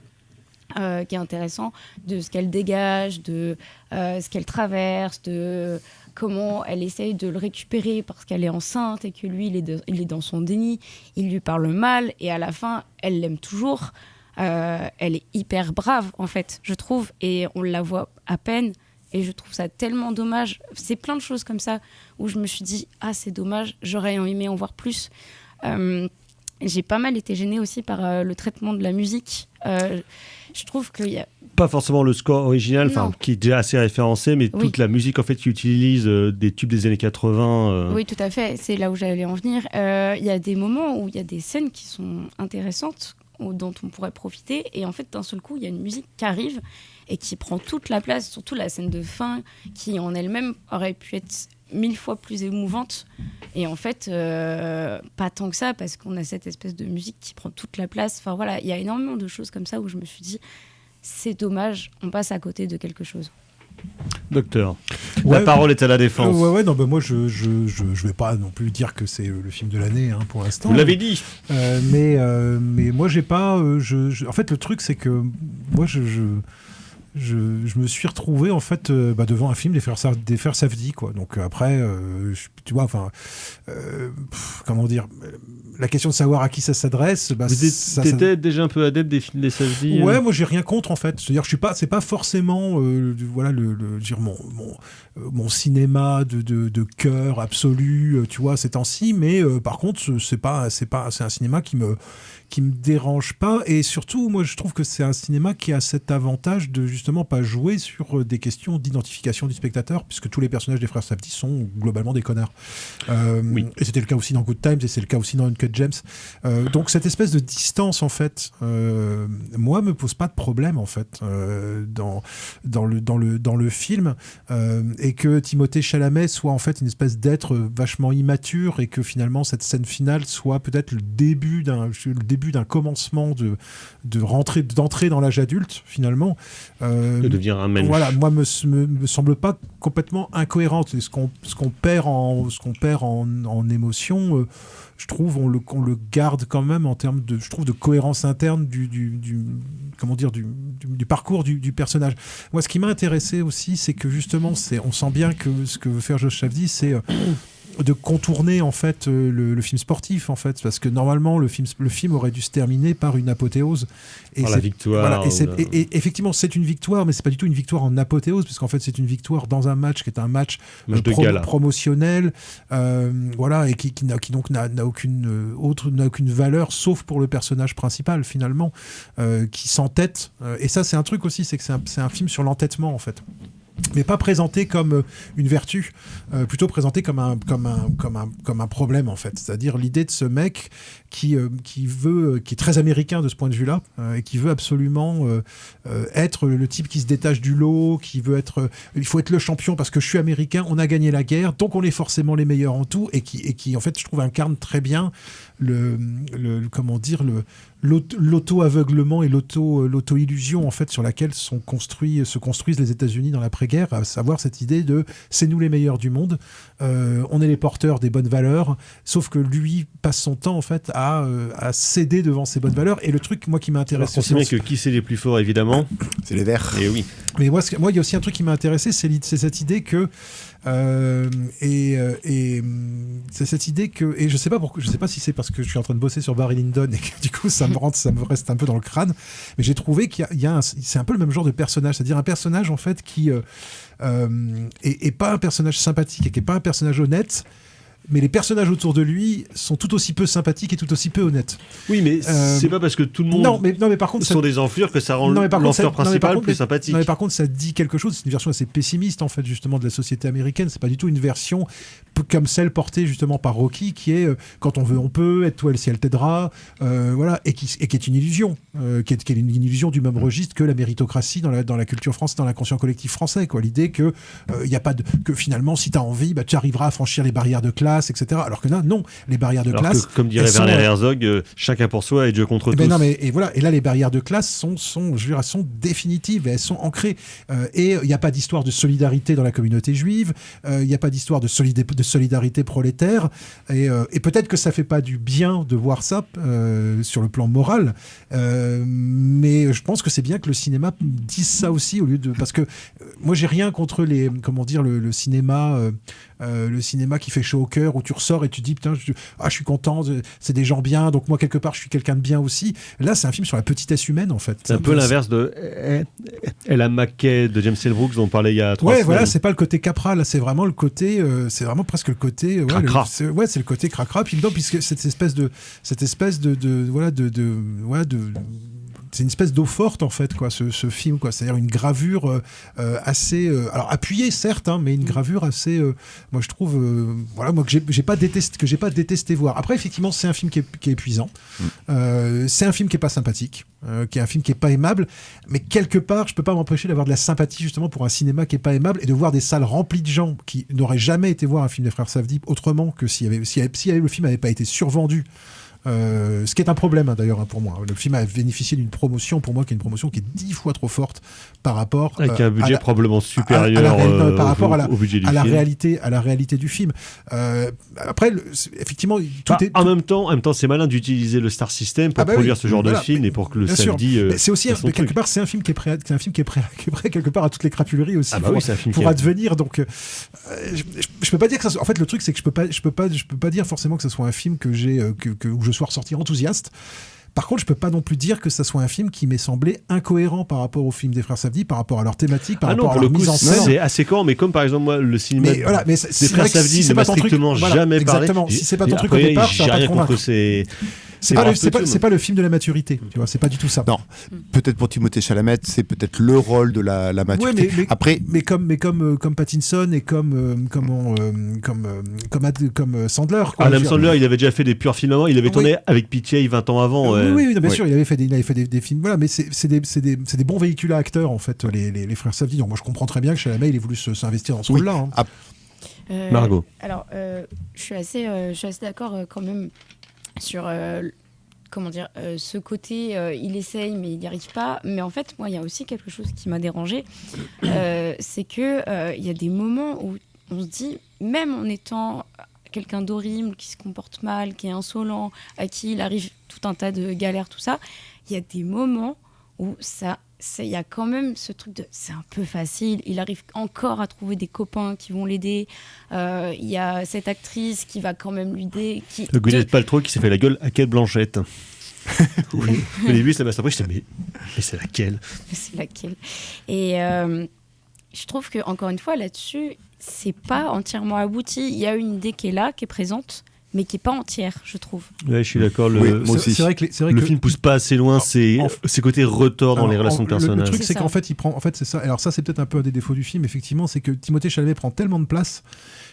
qui est intéressant, de ce qu'elle dégage, de ce qu'elle traverse, de comment elle essaye de le récupérer parce qu'elle est enceinte et que lui, il est dans son déni. Il lui parle mal et à la fin, elle l'aime toujours. Elle est hyper brave, en fait, je trouve. Et on la voit à peine. Et je trouve ça tellement dommage. C'est plein de choses comme ça où je me suis dit « Ah, c'est dommage, j'aurais aimé en voir plus ». J'ai pas mal été gênée aussi par le traitement de la musique. Je trouve qu'il y a... Pas forcément le score original, qui est déjà assez référencé, mais toute la musique en fait, qui utilise des tubes des années 80. Oui, tout à fait. C'est là où j'allais en venir. Il y a des moments où il y a des scènes qui sont intéressantes, dont on pourrait profiter. Et en fait, d'un seul coup, il y a une musique qui arrive et qui prend toute la place, surtout la scène de fin, qui en elle-même aurait pu être 1000 fois plus émouvante. Et en fait, pas tant que ça, parce qu'on a cette espèce de musique qui prend toute la place. Enfin voilà, il y a énormément de choses comme ça où je me suis dit, c'est dommage, on passe à côté de quelque chose. Docteur, la parole est à la défense. Non, moi je vais pas non plus dire que c'est le film de l'année pour l'instant. Vous l'avez dit. Mais moi j'ai pas. En fait, le truc c'est que moi je me suis retrouvé en fait devant un film des frères Safdie, quoi. Donc après, tu vois, enfin, comment dire, la question de savoir à qui ça s'adresse. T'étais déjà un peu adepte des films des Safdie. Ouais, moi j'ai rien contre en fait. C'est-à-dire, c'est pas forcément, voilà, dire mon cinéma de cœur absolu, tu vois, ces temps-ci. Mais par contre, c'est un cinéma qui me dérange pas, et surtout moi je trouve que c'est un cinéma qui a cet avantage de justement pas jouer sur des questions d'identification du spectateur, puisque tous les personnages des frères Safdie sont globalement des connards. Oui. Et c'était le cas aussi dans Good Times, et c'est le cas aussi dans Uncut Gems. Donc cette espèce de distance en fait, moi me pose pas de problème en fait dans le film, et que Timothée Chalamet soit en fait une espèce d'être vachement immature, et que finalement cette scène finale soit peut-être le début d'un commencement d'entrée dans l'âge adulte, finalement. De devenir un mensch. Voilà, moi, me semble pas complètement incohérente. Et ce qu'on perd en émotion, je trouve, on le garde quand même en termes de cohérence interne du parcours du personnage. Moi, ce qui m'a intéressé aussi, c'est que justement, on sent bien que ce que veut faire Josh Safdie, c'est de contourner en fait le film sportif, en fait, parce que normalement le film aurait dû se terminer par une apothéose, et par la victoire. Voilà, et effectivement c'est une victoire, mais c'est pas du tout une victoire en apothéose, puisqu'en fait c'est une victoire dans un match qui est un match promotionnel, voilà, et qui donc n'a aucune valeur, sauf pour le personnage principal finalement, qui s'entête, et ça c'est un truc aussi, c'est que c'est un film sur l'entêtement en fait, mais pas présenté comme une vertu, plutôt présenté comme un problème en fait. C'est-à-dire l'idée de ce mec qui est très américain de ce point de vue-là, et qui veut absolument être le type qui se détache du lot, il faut être le champion parce que je suis américain, on a gagné la guerre, donc on est forcément les meilleurs en tout, et qui en fait je trouve incarne très bien l'auto-aveuglement et l'auto-illusion en fait sur laquelle se construisent les États-Unis dans l'après-guerre, à savoir cette idée de c'est nous les meilleurs du monde, on est les porteurs des bonnes valeurs, sauf que lui passe son temps en fait à céder devant ces bonnes valeurs. Et le truc moi qui m'a intéressé, c'est bien que qui c'est les plus forts évidemment, c'est les Verts. Et oui. Mais moi il y a aussi un truc qui m'a intéressé, c'est cette idée que C'est cette idée que, et je sais pas si c'est parce que je suis en train de bosser sur Barry Lyndon et que du coup ça me reste un peu dans le crâne, mais j'ai trouvé c'est un peu le même genre de personnage, c'est-à-dire un personnage en fait qui est pas un personnage sympathique et qui est pas un personnage honnête. Mais les personnages autour de lui sont tout aussi peu sympathiques et tout aussi peu honnêtes. Oui, mais c'est pas parce que tout le monde mais par contre, sont des enflures que ça rend l'enflure principal plus sympathique. Non, mais par contre, ça dit quelque chose. C'est une version assez pessimiste, en fait, justement, de la société américaine. C'est pas du tout une version comme celle portée, justement, par Rocky, qui est quand on veut, on peut, aide-toi, le ciel t'aidera, voilà, et qui est une illusion, qui est une illusion du même registre que la méritocratie dans la culture française, dans l'inconscient collectif français, quoi. L'idée que que finalement, si t'as envie, tu arriveras à franchir les barrières de classe, etc. Alors que là, non, les barrières de classe. Comme dirait Werner Herzog, chacun pour soi et Dieu contre tous. Non, et là, les barrières de classe sont définitives, et elles sont ancrées. Et il n'y a pas d'histoire de solidarité dans la communauté juive, il n'y a pas d'histoire de solidarité prolétaire, et peut-être que ça fait pas du bien de voir ça sur le plan moral, mais je pense que c'est bien que le cinéma dise ça aussi, parce que moi, j'ai rien contre le cinéma. Le cinéma qui fait chaud au cœur, où tu ressors et tu dis putain, je suis content, c'est des gens bien, donc moi quelque part je suis quelqu'un de bien aussi. Là, c'est un film sur la petitesse humaine, en fait. C'est un peu l'inverse de Ella McKay de James L. Brooks dont on parlait il y a 3 semaines. Voilà, c'est pas le côté Capra, là, c'est vraiment le côté, c'est vraiment presque le côté cracra. C'est le côté cracra, puis dedans, puisque cette espèce de c'est une espèce d'eau forte, en fait, quoi, ce film, quoi. C'est-à-dire une gravure assez alors appuyée, certes, mais une gravure assez moi je trouve moi que j'ai pas détesté voir. Après, effectivement, c'est un film qui est épuisant, c'est un film qui est pas sympathique, qui est un film qui est pas aimable, mais quelque part je peux pas m'empêcher d'avoir de la sympathie justement pour un cinéma qui est pas aimable, et de voir des salles remplies de gens qui n'auraient jamais été voir un film des frères Safdie autrement que si le film n'avait pas été survendu. Ce qui est un problème, d'ailleurs, pour moi. Le film a bénéficié d'une promotion, pour moi, qui est une promotion qui est 10 fois trop forte par rapport avec un budget probablement supérieur par rapport au budget du film. À la réalité du film. Après, effectivement, en même temps, c'est malin d'utiliser le Star System pour produire ce genre de film et pour que le Safdie. C'est aussi quelque part, c'est un film qui est prêt quelque part à toutes les crapuleries aussi pour advenir. Donc, je peux pas dire que ça. En fait, le truc, c'est que je peux pas dire forcément que ce soit un film où je sois ressorti enthousiaste. Par contre, je peux pas non plus dire que ça soit un film qui m'est semblé incohérent par rapport au film des frères Safdie, par rapport à leur thématique, par rapport à leur mise en scène. C'est assez cohérent, mais comme par exemple moi, le cinéma des frères Safdie ne m'a strictement jamais parlé. Exactement. Si c'est pas ton truc au départ, ça va pas te convaincre. C'est pas le film de la maturité, tu vois, c'est pas du tout ça. Non, peut-être pour Timothée Chalamet, c'est peut-être le rôle de la maturité. Mais comme Pattinson et comme Sandler. Adam Sandler, il avait déjà fait des purs films avant, il avait tourné avec PTA 20 ans avant. Oui, bien sûr, il avait fait des films, voilà, mais c'est des bons véhicules à acteurs, en fait, les frères Safdie. Donc moi je comprends très bien que Chalamet il ait voulu s'investir dans ce rôle-là. Margot. Alors, je suis assez d'accord quand même sur ce côté il essaye mais il n'y arrive pas, mais en fait moi il y a aussi quelque chose qui m'a dérangée, c'est que il y a des moments où on se dit, même en étant quelqu'un d'horrible, qui se comporte mal, qui est insolent, à qui il arrive tout un tas de galères, tout ça, il y a des moments où il y a quand même ce truc de c'est un peu facile, il arrive encore à trouver des copains qui vont l'aider, il y a cette actrice qui va quand même l'aider, Gwyneth Paltrow qui s'est fait la gueule à Cate Blanchett. Au début ça m'a surpris, je disais mais c'est laquelle et je trouve que encore une fois là-dessus c'est pas entièrement abouti. Il y a une idée qui est là, qui est présente, mais qui n'est pas entière, je trouve. Ouais, je suis d'accord. Moi aussi. C'est vrai que le film pousse pas assez loin, ses côtés retors dans les relations de personnages. Le truc, c'est qu'en fait, c'est ça. Alors ça, c'est peut-être un peu un des défauts du film, effectivement, c'est que Timothée Chalamet prend tellement de place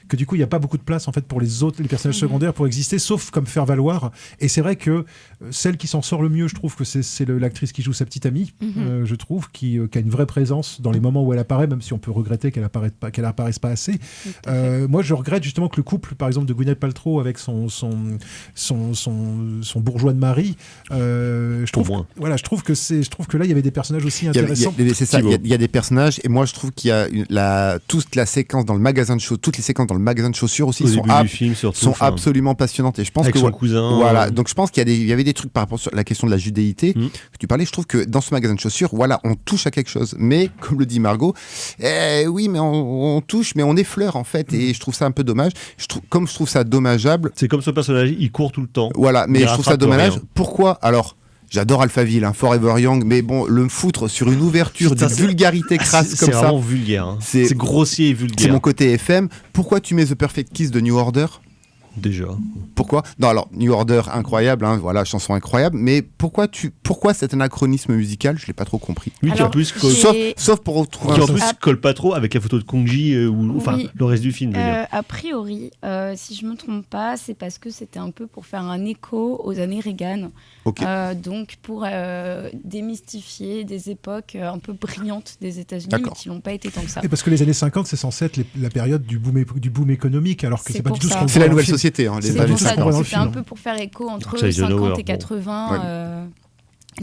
que du coup, il n'y a pas beaucoup de place en fait pour les personnages secondaires pour exister, sauf comme faire valoir. Et c'est vrai que celle qui s'en sort le mieux, je trouve que c'est l'actrice qui joue sa petite amie, je trouve, qui a une vraie présence dans les moments où elle apparaît, même si on peut regretter qu'elle apparaisse pas assez. Moi, je regrette justement que le couple, par exemple, de Gwyneth Paltrow avec son bourgeois de mari, je trouve que là, il y avait des personnages aussi intéressants. Il y a des personnages, et moi, je trouve qu'il y a toute la séquence dans le magasin de show, toutes les séquences dans dans le magasin de chaussures aussi Au début du film, surtout, sont enfin, absolument passionnantes. Et je pense avec que son cousin. voilà. Donc je pense qu'il y avait des trucs par rapport à la question de la judéité que tu parlais. Je trouve que dans ce magasin de chaussures, voilà, on touche à quelque chose. Mais comme le dit Margot, oui, mais on touche, mais on effleure en fait. Et je trouve ça un peu dommage. Comme je trouve ça dommageable. C'est comme ce personnage, il court tout le temps. Voilà, mais je trouve ça dommage. Rien. Pourquoi alors? J'adore Alphaville, Forever Young, mais bon, le foutre sur une ouverture d'une vulgarité crasse comme ça. C'est vraiment vulgaire. Hein. C'est grossier et vulgaire. C'est mon côté FM. Pourquoi tu mets The Perfect Kiss de New Order? Déjà. Pourquoi? Non, alors, New Order, incroyable, voilà, chanson incroyable, mais pourquoi cet anachronisme musical? Je l'ai pas trop compris. Oui, qui en plus sauf pour retrouver qui en plus colle pas trop avec la photo de Kong Ji ou enfin le reste du film. A priori, si je me trompe pas, c'est parce que c'était un peu pour faire un écho aux années Reagan. Okay. Donc pour démystifier des époques un peu brillantes des États-Unis, mais qui n'ont pas été tant que ça. Et parce que les années 50, c'est censé être la période du boom économique, alors que c'est pas du tout ce qu'on voit. C'est la nouvelle société. C'est pour ça, c'était un peu pour faire écho entre 50 et 80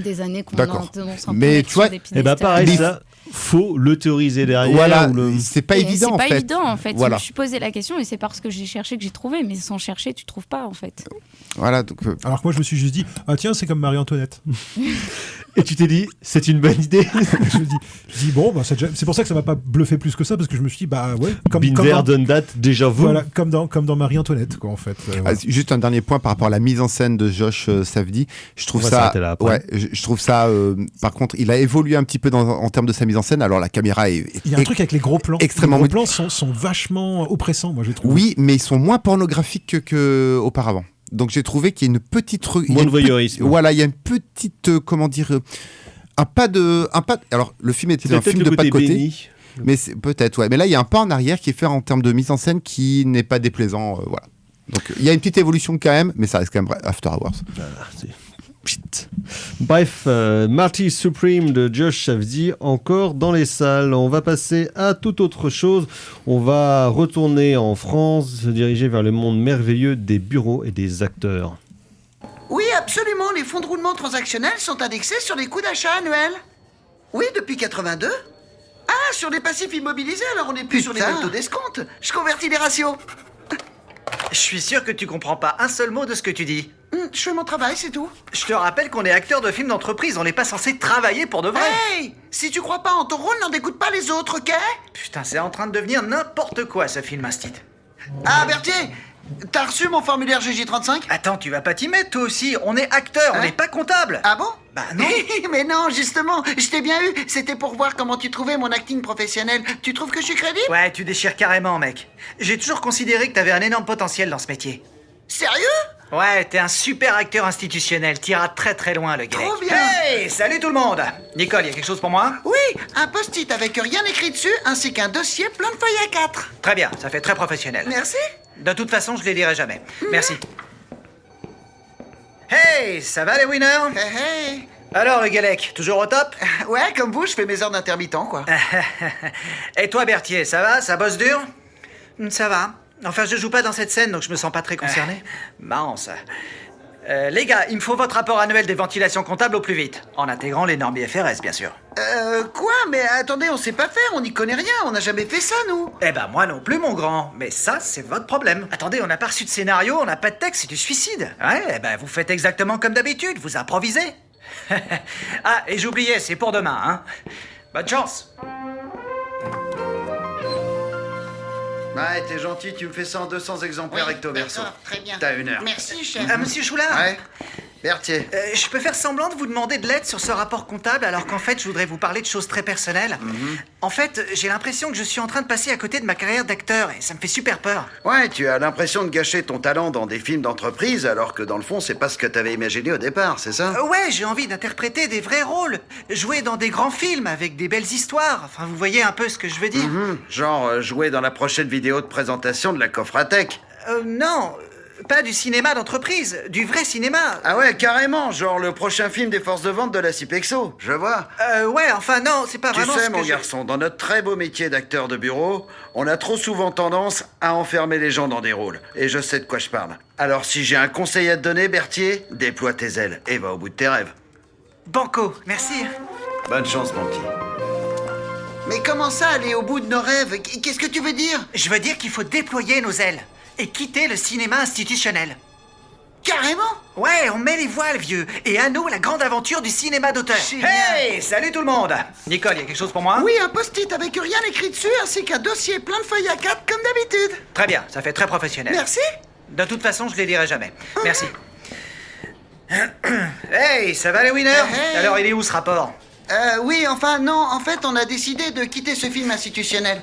des années qu'on a tendance un peu mais tu vois, et bah pareil, ça faut le théoriser derrière. Voilà, c'est pas évident en fait. C'est pas évident en fait. Voilà. Je me suis posé la question et c'est parce que j'ai cherché que j'ai trouvé, mais sans chercher, tu trouves pas en fait. Voilà, donc. Alors que moi, je me suis juste dit, ah tiens, c'est comme Marie-Antoinette. Et tu t'es dit, c'est une bonne idée. je dis bon, bah, c'est pour ça que ça m'a pas bluffé plus que ça, parce que je me suis dit, bah ouais, comme done that, déjà vu. Voilà, comme dans Marie-Antoinette, quoi, en fait. Juste un dernier point par rapport à la mise en scène de Josh Safdie. Je trouve ça. Je trouve ça. Par contre, il a évolué un petit peu en termes de sa mise en scène. Alors la caméra est. Il y a un truc avec les gros plans. Extrêmement. Les gros plans sont vachement oppressants, moi j'ai trouvé. Oui, mais ils sont moins pornographiques qu'auparavant. Donc j'ai trouvé qu'il y a une petite moins de voyeurisme. Voilà, il y a une petite comment dire un pas. Alors le film était un film de pas de côté. Béni. Mais c'est peut-être ouais. Mais là il y a un pas en arrière qui est fait en termes de mise en scène qui n'est pas déplaisant. Voilà. Donc il y a une petite évolution quand même, mais ça reste quand même After Hours. Bref, Marty Supreme de Josh Safdie encore dans les salles. On va passer à toute autre chose. On va retourner en France, se diriger vers le monde merveilleux des bureaux et des acteurs. Oui, absolument. Les fonds de roulement transactionnels sont indexés sur les coûts d'achat annuels. Oui, depuis 82. Ah, sur les passifs immobilisés, alors on n'est plus sur les mêmes taux d'escompte. Je convertis les ratios. Je suis sûr que tu comprends pas un seul mot de ce que tu dis. Je fais mon travail, c'est tout. Je te rappelle qu'on est acteur de films d'entreprise, on n'est pas censé travailler pour de vrai. Hey, si tu crois pas en ton rôle, n'en dégoûte pas les autres, ok? Putain, c'est en train de devenir n'importe quoi ce film instit. Ah, Berthier, t'as reçu mon formulaire GJ35? Attends, tu vas pas t'y mettre toi aussi, on est acteur, on n'est pas comptable. Ah bon? Bah non. Mais non, justement, je t'ai bien eu. C'était pour voir comment tu trouvais mon acting professionnel. Tu trouves que je suis crédible? Ouais, tu déchires carrément, mec. J'ai toujours considéré que t'avais un énorme potentiel dans ce métier. Sérieux? Ouais, t'es un super acteur institutionnel, t'iras très très loin, le gars. Trop bien. Hey, salut tout le monde. Nicole, y a quelque chose pour moi? Oui, un post-it avec rien écrit dessus, ainsi qu'un dossier plein de feuilles A4. Très bien, ça fait très professionnel. Merci. De toute façon, je les lirai jamais. Merci. Hey, ça va les winners? Hey. Alors, le Galec, toujours au top? Ouais, comme vous, je fais mes heures d'intermittent, quoi. Et toi, Berthier, ça va? Ça bosse dur? Ça va. Enfin, je joue pas dans cette scène, donc je me sens pas très concerné. Marrant, ça. Les gars, il me faut votre rapport annuel des ventilations comptables au plus vite. En intégrant les normes IFRS, bien sûr. Quoi? Mais attendez, on sait pas faire, on n'y connaît rien, on n'a jamais fait ça, nous. Eh ben, moi non plus, mon grand. Mais ça, c'est votre problème. Attendez, on n'a pas reçu de scénario, on n'a pas de texte, c'est du suicide. Ouais, eh ben, vous faites exactement comme d'habitude, vous improvisez. Ah, et j'oubliais, c'est pour demain, hein. Bonne chance. Ouais, t'es gentil, tu me fais ça en 200 exemplaires recto verso. Très bien. T'as 1 heure. Merci, chef. Monsieur Choulard. Ouais. Berthier. Je peux faire semblant de vous demander de l'aide sur ce rapport comptable alors qu'en fait je voudrais vous parler de choses très personnelles. En fait, j'ai l'impression que je suis en train de passer à côté de ma carrière d'acteur et ça me fait super peur. Ouais, tu as l'impression de gâcher ton talent dans des films d'entreprise alors que dans le fond c'est pas ce que t'avais imaginé au départ, c'est ça? Ouais, j'ai envie d'interpréter des vrais rôles, jouer dans des grands films avec des belles histoires. Enfin, vous voyez un peu ce que je veux dire. Genre jouer dans la prochaine vidéo de présentation de la Coffratech. Non. Pas du cinéma d'entreprise, du vrai cinéma. Ah ouais, carrément, genre le prochain film des forces de vente de la Cipexo, je vois. Ouais, enfin non, c'est pas vraiment ce que mon garçon, dans notre très beau métier d'acteur de bureau, on a trop souvent tendance à enfermer les gens dans des rôles. Et je sais de quoi je parle. Alors si j'ai un conseil à te donner, Berthier, déploie tes ailes et va au bout de tes rêves. Banco, merci. Bonne chance, mon petit. Mais comment ça, aller au bout de nos rêves? Qu'est-ce que tu veux dire? Je veux dire qu'il faut déployer nos ailes et quitter le cinéma institutionnel. Carrément? Ouais, on met les voiles, vieux. Et à nous, la grande aventure du cinéma d'auteur. Hey, salut tout le monde. Nicole, y a quelque chose pour moi? Oui, un post-it avec rien écrit dessus, ainsi qu'un dossier plein de feuilles A4, comme d'habitude. Très bien, ça fait très professionnel. Merci. De toute façon, je les lirai jamais. Merci. Hey, ça va les winners? Hey. Alors, il est où ce rapport? Oui, enfin, non, en fait, on a décidé de quitter ce film institutionnel.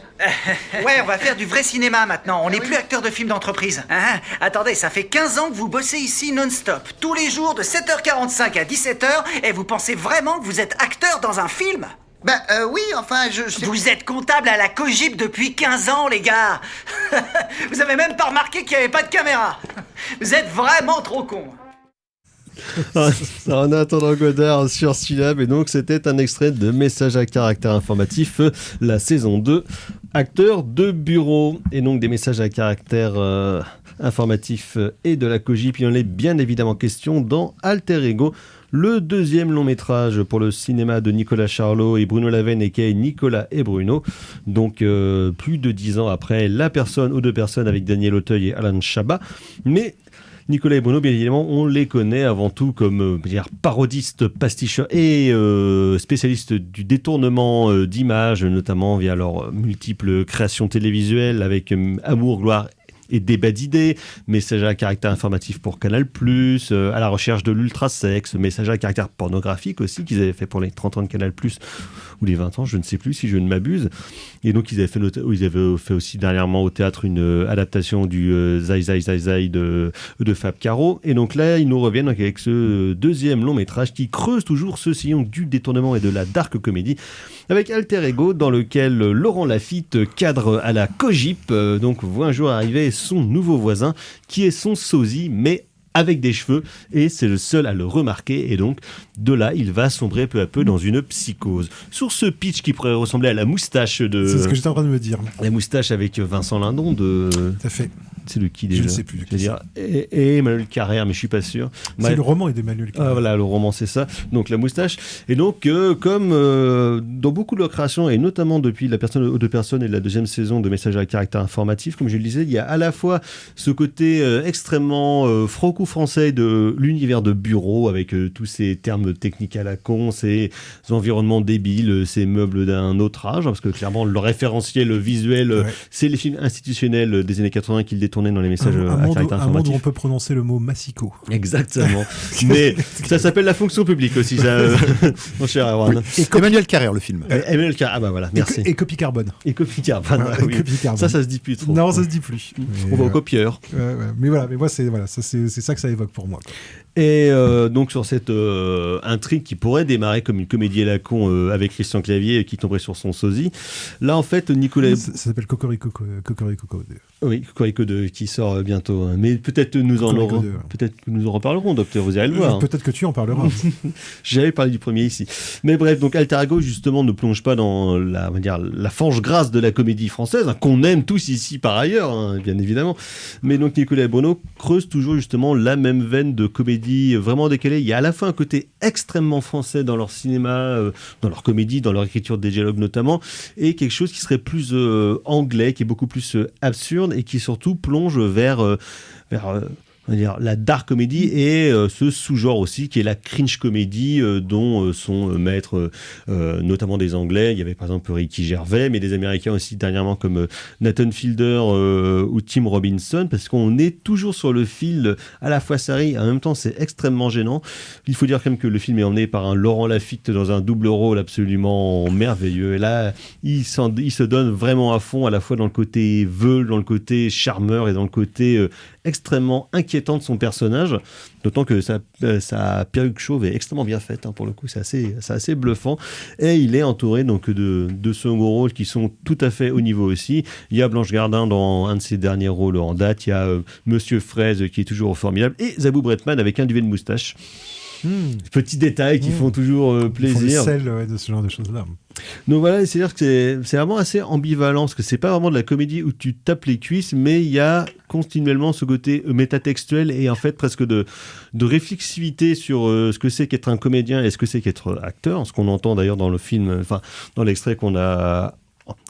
Ouais, on va faire du vrai cinéma maintenant. On n'est plus acteur de film d'entreprise. Ah, attendez, ça fait 15 ans que vous bossez ici non-stop. Tous les jours, de 7h45 à 17h, et vous pensez vraiment que vous êtes acteur dans un film? Oui, enfin, Vous êtes comptable à la Cogip depuis 15 ans, les gars. Vous avez même pas remarqué qu'il n'y avait pas de caméra. Vous êtes vraiment trop cons. En attendant Godard sur Synap, et donc c'était un extrait de Message à caractère informatif, la saison 2, acteur de bureau. Et donc des messages à caractère informatif et de la Cogip, il en est bien évidemment question dans Alter Ego, le deuxième long métrage pour le cinéma de Nicolas Charlot et Bruno Lavenne, aka Nicolas et Bruno. Donc plus de 10 ans après La personne aux deux personnes avec Daniel Auteuil et Alain Chabat. Mais Nicolas et Bruno, bien évidemment, on les connaît avant tout comme parodistes, pasticheurs et spécialistes du détournement d'images, notamment via leurs multiples créations télévisuelles avec Amour, Gloire et débat d'idées, message à caractère informatif pour Canal+, à la recherche de l'ultrasexe, message à caractère pornographique aussi, qu'ils avaient fait pour les 30 ans de Canal+, ou les 20 ans, je ne sais plus si je ne m'abuse. Et donc ils avaient fait aussi dernièrement au théâtre une adaptation du Zai Zai Zai Zai de Fab Caro. Et donc là, ils nous reviennent avec ce deuxième long métrage qui creuse toujours ce sillon du détournement et de la dark comédie, avec Alter Ego, dans lequel Laurent Lafitte, cadre à la Cogip, donc voit un jour arriver son nouveau voisin, qui est son sosie, mais avec des cheveux, et c'est le seul à le remarquer, et donc de là il va sombrer peu à peu dans une psychose. Sur ce pitch qui pourrait ressembler à la moustache de... C'est ce que j'étais en train de me dire. La moustache avec Vincent Lindon de... Tout à fait. C'est de qui déjà? Je ne sais plus. Je veux dire, et Emmanuel Carrère, mais je suis pas sûr. C'est le roman d'Emmanuel Carrère. Voilà, le roman, c'est ça. Donc la moustache. Et donc, comme dans beaucoup de leurs créations, et notamment depuis La personne aux deux personnes et la deuxième saison de Messages à caractère informatif, comme je le disais, il y a à la fois ce côté extrêmement franco-français de l'univers de bureau, avec tous ces termes techniques à la con, ces environnements débiles, ces meubles d'un autre âge, parce que clairement, le référentiel visuel, c'est les films institutionnels des années 80 qu'ils détournent dans les messages à caractère informatif. Un monde où on peut prononcer le mot massico. Exactement. Mais ça s'appelle la fonction publique aussi, ça, mon cher Erwan. Emmanuel Carrère, le film. Emmanuel Carrère, ah bah voilà, merci. Et copie carbone. Et copie carbone, oui. Ça se dit plus trop. Non, ça se dit plus. On va au copieur. Mais voilà, mais moi, c'est ça que ça évoque pour moi. Et donc sur cette intrigue qui pourrait démarrer comme une comédie à la con avec Christian Clavier qui tomberait sur son sosie, là en fait Nicolas... Ça s'appelle Cocorico. Oui, Cocorico 2 qui sort bientôt. Mais peut-être nous en reparlerons, docteur, vous allez le voir. Peut-être que tu en parleras. J'avais parlé du premier ici. Mais bref, donc Alter Ego justement ne plonge pas dans la fange grasse de la comédie française, qu'on aime tous ici par ailleurs, bien évidemment. Mais donc Nicolas et Bruno creusent toujours justement la même veine de comédie vraiment décalée. Il y a à la fois un côté extrêmement français dans leur cinéma, dans leur comédie, dans leur écriture des dialogues notamment, et quelque chose qui serait plus anglais, qui est beaucoup plus absurde et qui surtout plonge vers on va dire, la dark comedy et ce sous-genre aussi qui est la cringe comedy dont sont maîtres notamment des Anglais. Il y avait par exemple Ricky Gervais, mais des Américains aussi dernièrement comme Nathan Fielder ou Tim Robinson, parce qu'on est toujours sur le fil à la fois ça rit, en même temps c'est extrêmement gênant. Il faut dire quand même que le film est emmené par un Laurent Lafitte dans un double rôle absolument merveilleux, et là il se donne vraiment à fond, à la fois dans le côté veule, dans le côté charmeur et dans le côté extrêmement inquiétant de son personnage, d'autant que sa perruque chauve est extrêmement bien faite, pour le coup c'est assez bluffant, et il est entouré donc de second rôles qui sont tout à fait au niveau aussi. Il y a Blanche Gardin dans un de ses derniers rôles en date, il y a Monsieur Fraise qui est toujours formidable, et Zabou Bretman avec un duvet de moustache. Petits détails qui font toujours plaisir. Ils font le sel de ce genre de choses-là. Donc voilà, c'est-à-dire que c'est vraiment assez ambivalent, parce que c'est pas vraiment de la comédie où tu tapes les cuisses, mais il y a continuellement ce côté métatextuel et en fait presque de réflexivité sur ce que c'est qu'être un comédien et ce que c'est qu'être acteur, ce qu'on entend d'ailleurs dans le film, enfin dans l'extrait qu'on a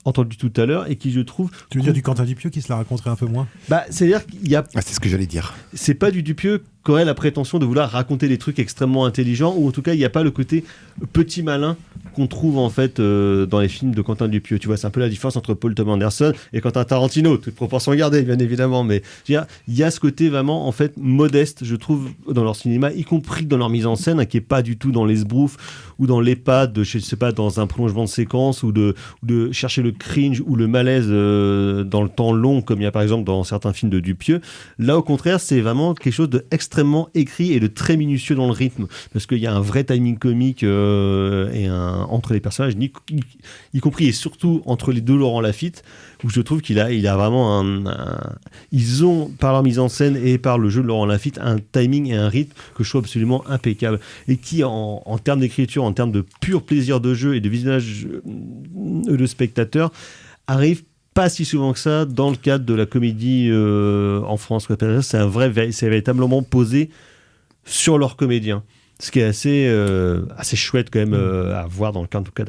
entendu tout à l'heure, et qui je trouve... Tu veux dire du Quentin Dupieux qui se la raconterait un peu moins ? C'est-à-dire qu'il y a... c'est ce que j'allais dire. C'est pas du Dupieux qui aurait la prétention de vouloir raconter des trucs extrêmement intelligents, ou en tout cas il n'y a pas le côté petit malin qu'on trouve en fait dans les films de Quentin Dupieux. Tu vois, c'est un peu la différence entre Paul Thomas Anderson et Quentin Tarantino, toute proportion gardée bien évidemment, mais il y a ce côté vraiment en fait modeste, je trouve, dans leur cinéma, y compris dans leur mise en scène, qui est pas du tout dans les sbroufs ou dans l'épate, je sais pas, dans un prolongement de séquence, ou de chercher le cringe ou le malaise dans le temps long, comme il y a par exemple dans certains films de Dupieux. Là au contraire, c'est vraiment quelque chose d'extrêmement écrit et de très minutieux dans le rythme, parce qu'il y a un vrai timing comique entre les personnages, y compris et surtout entre les deux Laurent Lafitte, où je trouve qu'il a vraiment ils ont, par leur mise en scène et par le jeu de Laurent Lafitte, un timing et un rythme que je trouve absolument impeccable, et qui en termes d'écriture, en termes de pur plaisir de jeu et de visionnage de spectateurs, arrive pas si souvent que ça dans le cadre de la comédie en France. C'est véritablement posé sur leurs comédiens. Ce qui est assez chouette quand même à voir dans le cadre en tout cas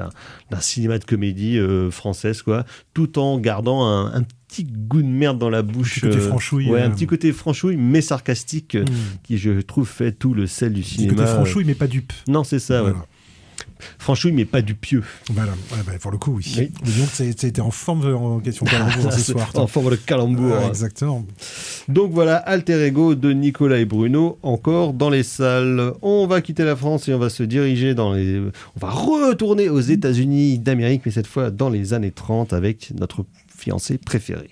d'un cinéma de comédie française, quoi, tout en gardant un petit goût de merde dans la bouche. Un petit côté franchouille. Un petit côté franchouille, mais sarcastique, qui je trouve fait tout le sel du cinéma. Un petit côté franchouille, mais pas dupe. Non, c'est ça, voilà. Ouais. Franchouille, mais pas du pieux. Voilà, pour le coup, oui. Donc, c'était en forme en question calembour ce soir. En forme de calembour. Exactement. Donc voilà, Alter Ego de Nicolas et Bruno, encore dans les salles. On va quitter la France et on va se diriger on va retourner aux États-Unis d'Amérique, mais cette fois dans les années 30 avec notre fiancé préféré.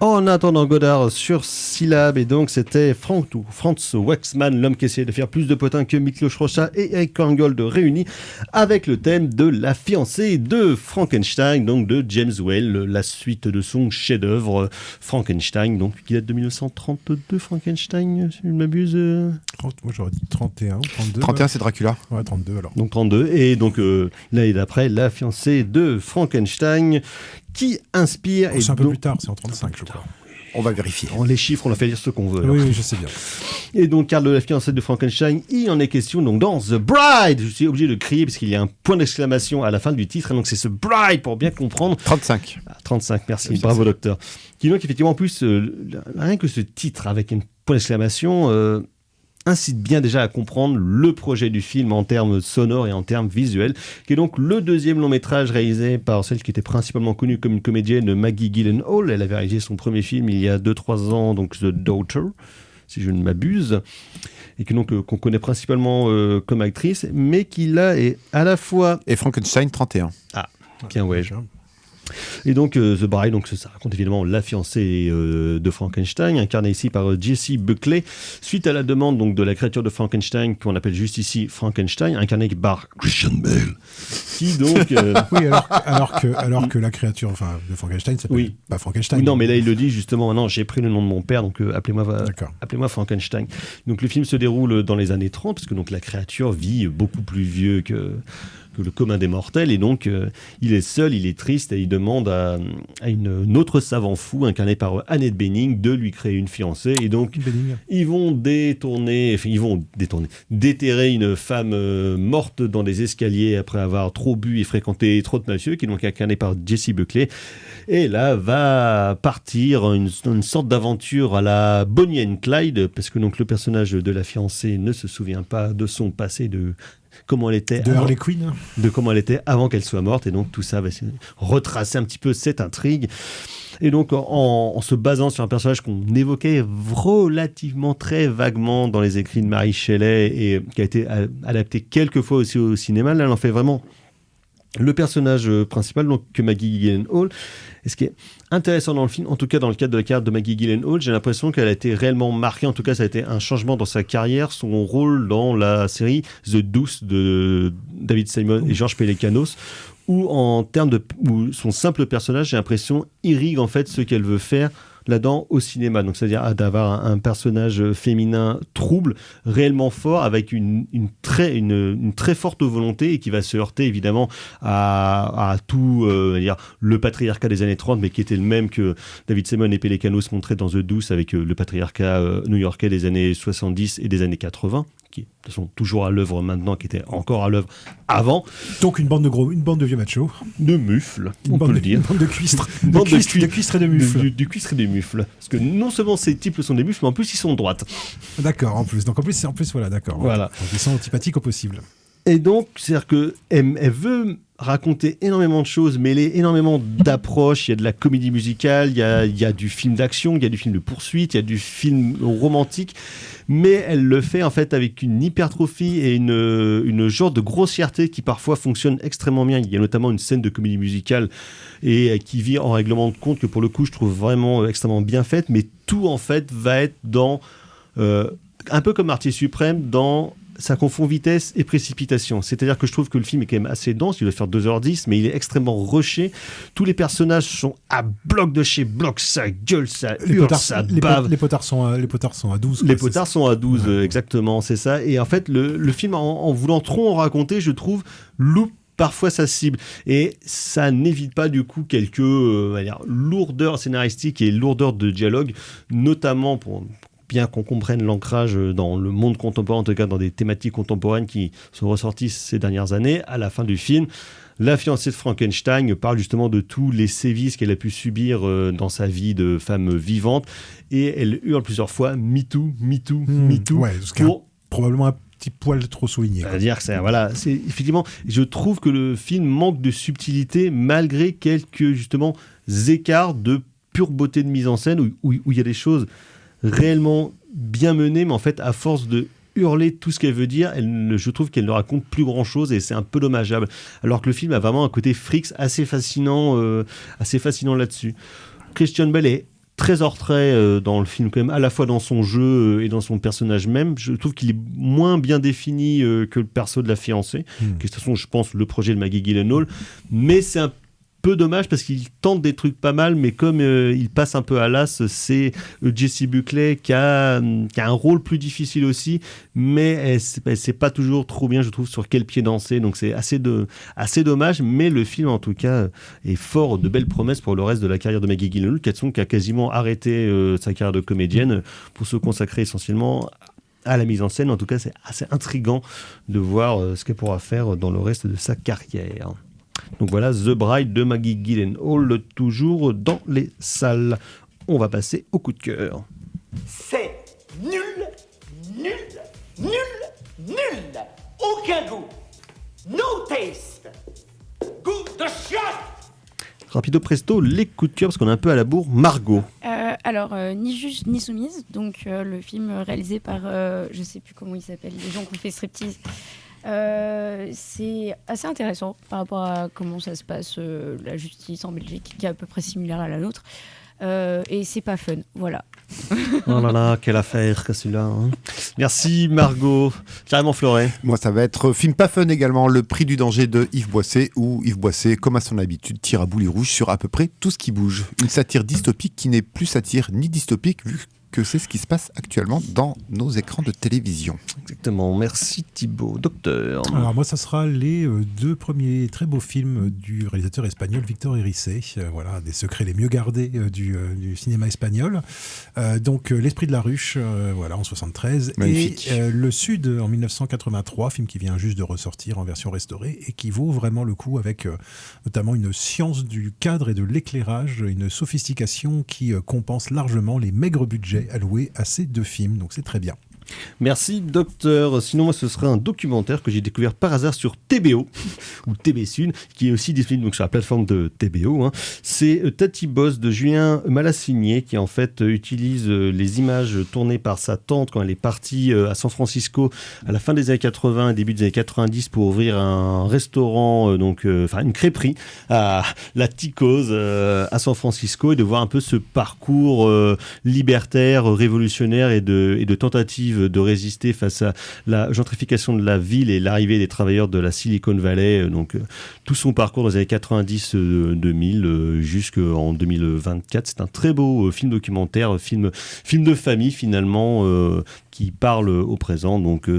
En attendant Godard sur Syllab, et donc c'était Franz Waxman, l'homme qui essayait de faire plus de potins que Miklos Rocha et Eric Korngold réunis, avec le thème de La fiancée de Frankenstein, donc de James Whale, la suite de son chef-d'œuvre Frankenstein, donc qui date de 1932, Frankenstein, si je ne m'abuse. Moi j'aurais dit 31 ou 32. 31 c'est Dracula. Ouais, 32 alors. Donc 32, et donc l'année d'après, La fiancée de Frankenstein, qui inspire... C'est un peu plus tard, c'est en 35 je crois. On va vérifier. Les chiffres, on a fait dire ce qu'on veut. Oui, je sais bien. Et donc, Karl de la fiancée de Frankenstein, il en est question donc dans The Bride. Je suis obligé de crier parce qu'il y a un point d'exclamation à la fin du titre. Et donc, c'est ce Bride pour bien comprendre. 35. 35, merci. Bravo, docteur. Qui donc, effectivement, en plus, rien que ce titre avec un point d'exclamation incite bien déjà à comprendre le projet du film en termes sonores et en termes visuels, qui est donc le deuxième long métrage réalisé par celle qui était principalement connue comme une comédienne, Maggie Gyllenhaal. Elle avait réalisé son premier film il y a 2-3 ans, donc The Daughter, si je ne m'abuse, et que donc qu'on connaît principalement comme actrice, mais qui là est à la fois... Et Frankenstein 31. Ah, bien ouais. Et donc The Bride, donc ça raconte évidemment la fiancée de Frankenstein, incarnée ici par Jessie Buckley, suite à la demande donc de la créature de Frankenstein qu'on appelle juste ici Frankenstein, incarnée par Christian Bale, qui donc oui, alors que la créature de Frankenstein s'appelle pas Frankenstein. Oui, non, mais là il le dit justement, maintenant j'ai pris le nom de mon père, donc appelez-moi Frankenstein. Donc le film se déroule dans les années 30, parce que donc la créature vit beaucoup plus vieux que le commun des mortels, et donc il est seul, il est triste, et il demande à une autre savant fou incarné par Annette Bening de lui créer une fiancée, et donc ils vont déterrer une femme morte dans des escaliers après avoir trop bu et fréquenté trop de mafieux, qui est donc incarné par Jessie Buckley, et là va partir une sorte d'aventure à la Bonnie and Clyde, parce que donc le personnage de la fiancée ne se souvient pas de son passé, de comment elle était Harley Quinn, de comment elle était avant qu'elle soit morte, et donc tout ça va retracer un petit peu cette intrigue. Et donc en se basant sur un personnage qu'on évoquait relativement très vaguement dans les écrits de Mary Shelley et qui a été adapté quelques fois aussi au cinéma, là elle en fait vraiment le personnage principal, donc que Maggie Gyllenhaal. Et ce qui est intéressant dans le film, en tout cas dans le cadre de la carrière de Maggie Gyllenhaal, j'ai l'impression qu'elle a été réellement marquée, en tout cas ça a été un changement dans sa carrière, son rôle dans la série The Deuce de David Simon et Georges Pelecanos, où en termes où son simple personnage, j'ai l'impression, irrigue en fait ce qu'elle veut faire là-dedans au cinéma. Donc, c'est-à-dire d'avoir un personnage féminin trouble, réellement fort, avec une très forte volonté et qui va se heurter évidemment à tout dire, le patriarcat des années 30, mais qui était le même que David Simon et Pelecanos montraient dans The Deuce avec le patriarcat new-yorkais des années 70 et des années 80. Qui est de toute façon toujours à l'œuvre maintenant, qui était encore à l'œuvre avant. Donc une bande de vieux machos. De mufles, on peut le dire. Une bande de cuistres. De cuistres et de mufles. Du cuistre et des mufles. Parce que non seulement ces types sont des mufles, mais en plus ils sont de droite. D'accord, en plus. Donc en plus voilà, d'accord. Voilà. Donc, ils sont antipathiques au possible. Et donc, c'est-à-dire qu'elle veut raconter énormément de choses, mêler énormément d'approches. Il y a de la comédie musicale, il y a du film d'action, il y a du film de poursuite, il y a du film romantique, mais elle le fait en fait avec une hypertrophie et une genre de grossièreté qui parfois fonctionne extrêmement bien. Il y a notamment une scène de comédie musicale et qui vit en règlement de compte que pour le coup je trouve vraiment extrêmement bien faite, mais tout en fait va être dans un peu comme Martyr suprême, dans ça confond vitesse et précipitation. C'est-à-dire que je trouve que le film est quand même assez dense, il doit faire 2h10, mais il est extrêmement rushé. Tous les personnages sont à bloc de chez bloc, ça gueule, ça hurle, ça bave. Les potards sont à 12. Les potards sont à 12, exactement, c'est ça. Et en fait, le film, en voulant trop en raconter, je trouve, loupe parfois sa cible. Et ça n'évite pas du coup quelques lourdeurs scénaristiques et lourdeurs de dialogue, notamment pour bien qu'on comprenne l'ancrage dans le monde contemporain, en tout cas dans des thématiques contemporaines qui sont ressorties ces dernières années. À la fin du film, la fiancée de Frankenstein parle justement de tous les sévices qu'elle a pu subir dans sa vie de femme vivante, et elle hurle plusieurs fois « Me too, me too, me too ». Ouais, probablement un petit poil trop souligné. C'est-à-dire que c'est effectivement, je trouve que le film manque de subtilité malgré quelques justement écarts de pure beauté de mise en scène où il y a des choses réellement bien menée, mais en fait, à force de hurler tout ce qu'elle veut dire, je trouve qu'elle ne raconte plus grand-chose et c'est un peu dommageable. Alors que le film a vraiment un côté Freaks assez fascinant là-dessus. Christian Bale est très hors trait dans le film, quand même, à la fois dans son jeu et dans son personnage même. Je trouve qu'il est moins bien défini que le perso de la fiancée, qui est de toute façon, je pense, le projet de Maggie Gyllenhaal, mais c'est un peu dommage parce qu'il tente des trucs pas mal, mais comme il passe un peu à l'as, c'est Jessie Buckley qui a un rôle plus difficile aussi, mais c'est pas toujours trop bien, je trouve, sur quel pied danser, donc c'est assez dommage, mais le film en tout cas est fort de belles promesses pour le reste de la carrière de Maggie Gyllenhaal, qui a quasiment arrêté sa carrière de comédienne pour se consacrer essentiellement à la mise en scène. En tout cas, c'est assez intriguant de voir ce qu'elle pourra faire dans le reste de sa carrière. Donc voilà, The Bride de Maggie Gyllenhaal, toujours dans les salles. On va passer au coup de cœur. C'est nul, nul, nul, nul. Aucun goût. No taste. Goût de chiotte. Rapido presto, les coups de cœur, parce qu'on est un peu à la bourre. Margot. Alors, Ni Juge ni Soumise, donc le film réalisé par, je sais plus comment il s'appelle, les gens qui ont fait striptease. C'est assez intéressant par rapport à comment ça se passe, la justice en Belgique, qui est à peu près similaire à la nôtre. Et c'est pas fun, voilà. Oh là là, quelle affaire que celui-là. Hein. Merci Margot. Carrément Fleuret. Moi, ça va être film pas fun également, Le Prix du danger de Yves Boisset, où Yves Boisset, comme à son habitude, tire à boulet rouge sur à peu près tout ce qui bouge. Une satire dystopique qui n'est plus satire ni dystopique, vu que c'est ce qui se passe actuellement dans nos écrans de télévision. Exactement, merci Thibaut. Docteur. Alors moi, ça sera les deux premiers très beaux films du réalisateur espagnol Victor Erice, voilà, des secrets les mieux gardés du cinéma espagnol. Donc L'Esprit de la ruche, voilà, en 73, magnifique. Et Le Sud en 1983, film qui vient juste de ressortir en version restaurée et qui vaut vraiment le coup, avec notamment une science du cadre et de l'éclairage, une sophistication qui compense largement les maigres budgets alloué à ces deux films, donc c'est très bien. Merci docteur. Sinon moi ce serait un documentaire que j'ai découvert par hasard sur TBO ou TB Sud, qui est aussi disponible donc sur la plateforme de TBO. Hein. C'est Tati Boss de Julien Malassigné qui en fait utilise les images tournées par sa tante quand elle est partie à San Francisco à la fin des années 80 et début des années 90 pour ouvrir un restaurant, une crêperie à la Ticos à San Francisco, et de voir un peu ce parcours libertaire, révolutionnaire et de tentative tentative de résister face à la gentrification de la ville et l'arrivée des travailleurs de la Silicon Valley. Donc tout son parcours dans les années 90-2000 jusqu'en 2024. C'est un très beau film documentaire, film de famille finalement, qui parle au présent donc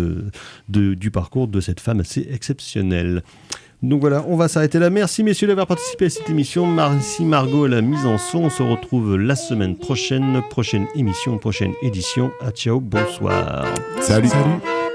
du parcours de cette femme assez exceptionnelle. Donc voilà, on va s'arrêter là. Merci messieurs d'avoir participé à cette émission. Merci Margot à la mise en son. On se retrouve la semaine prochaine. Prochaine émission, prochaine édition. À ciao, bonsoir. Salut. Salut.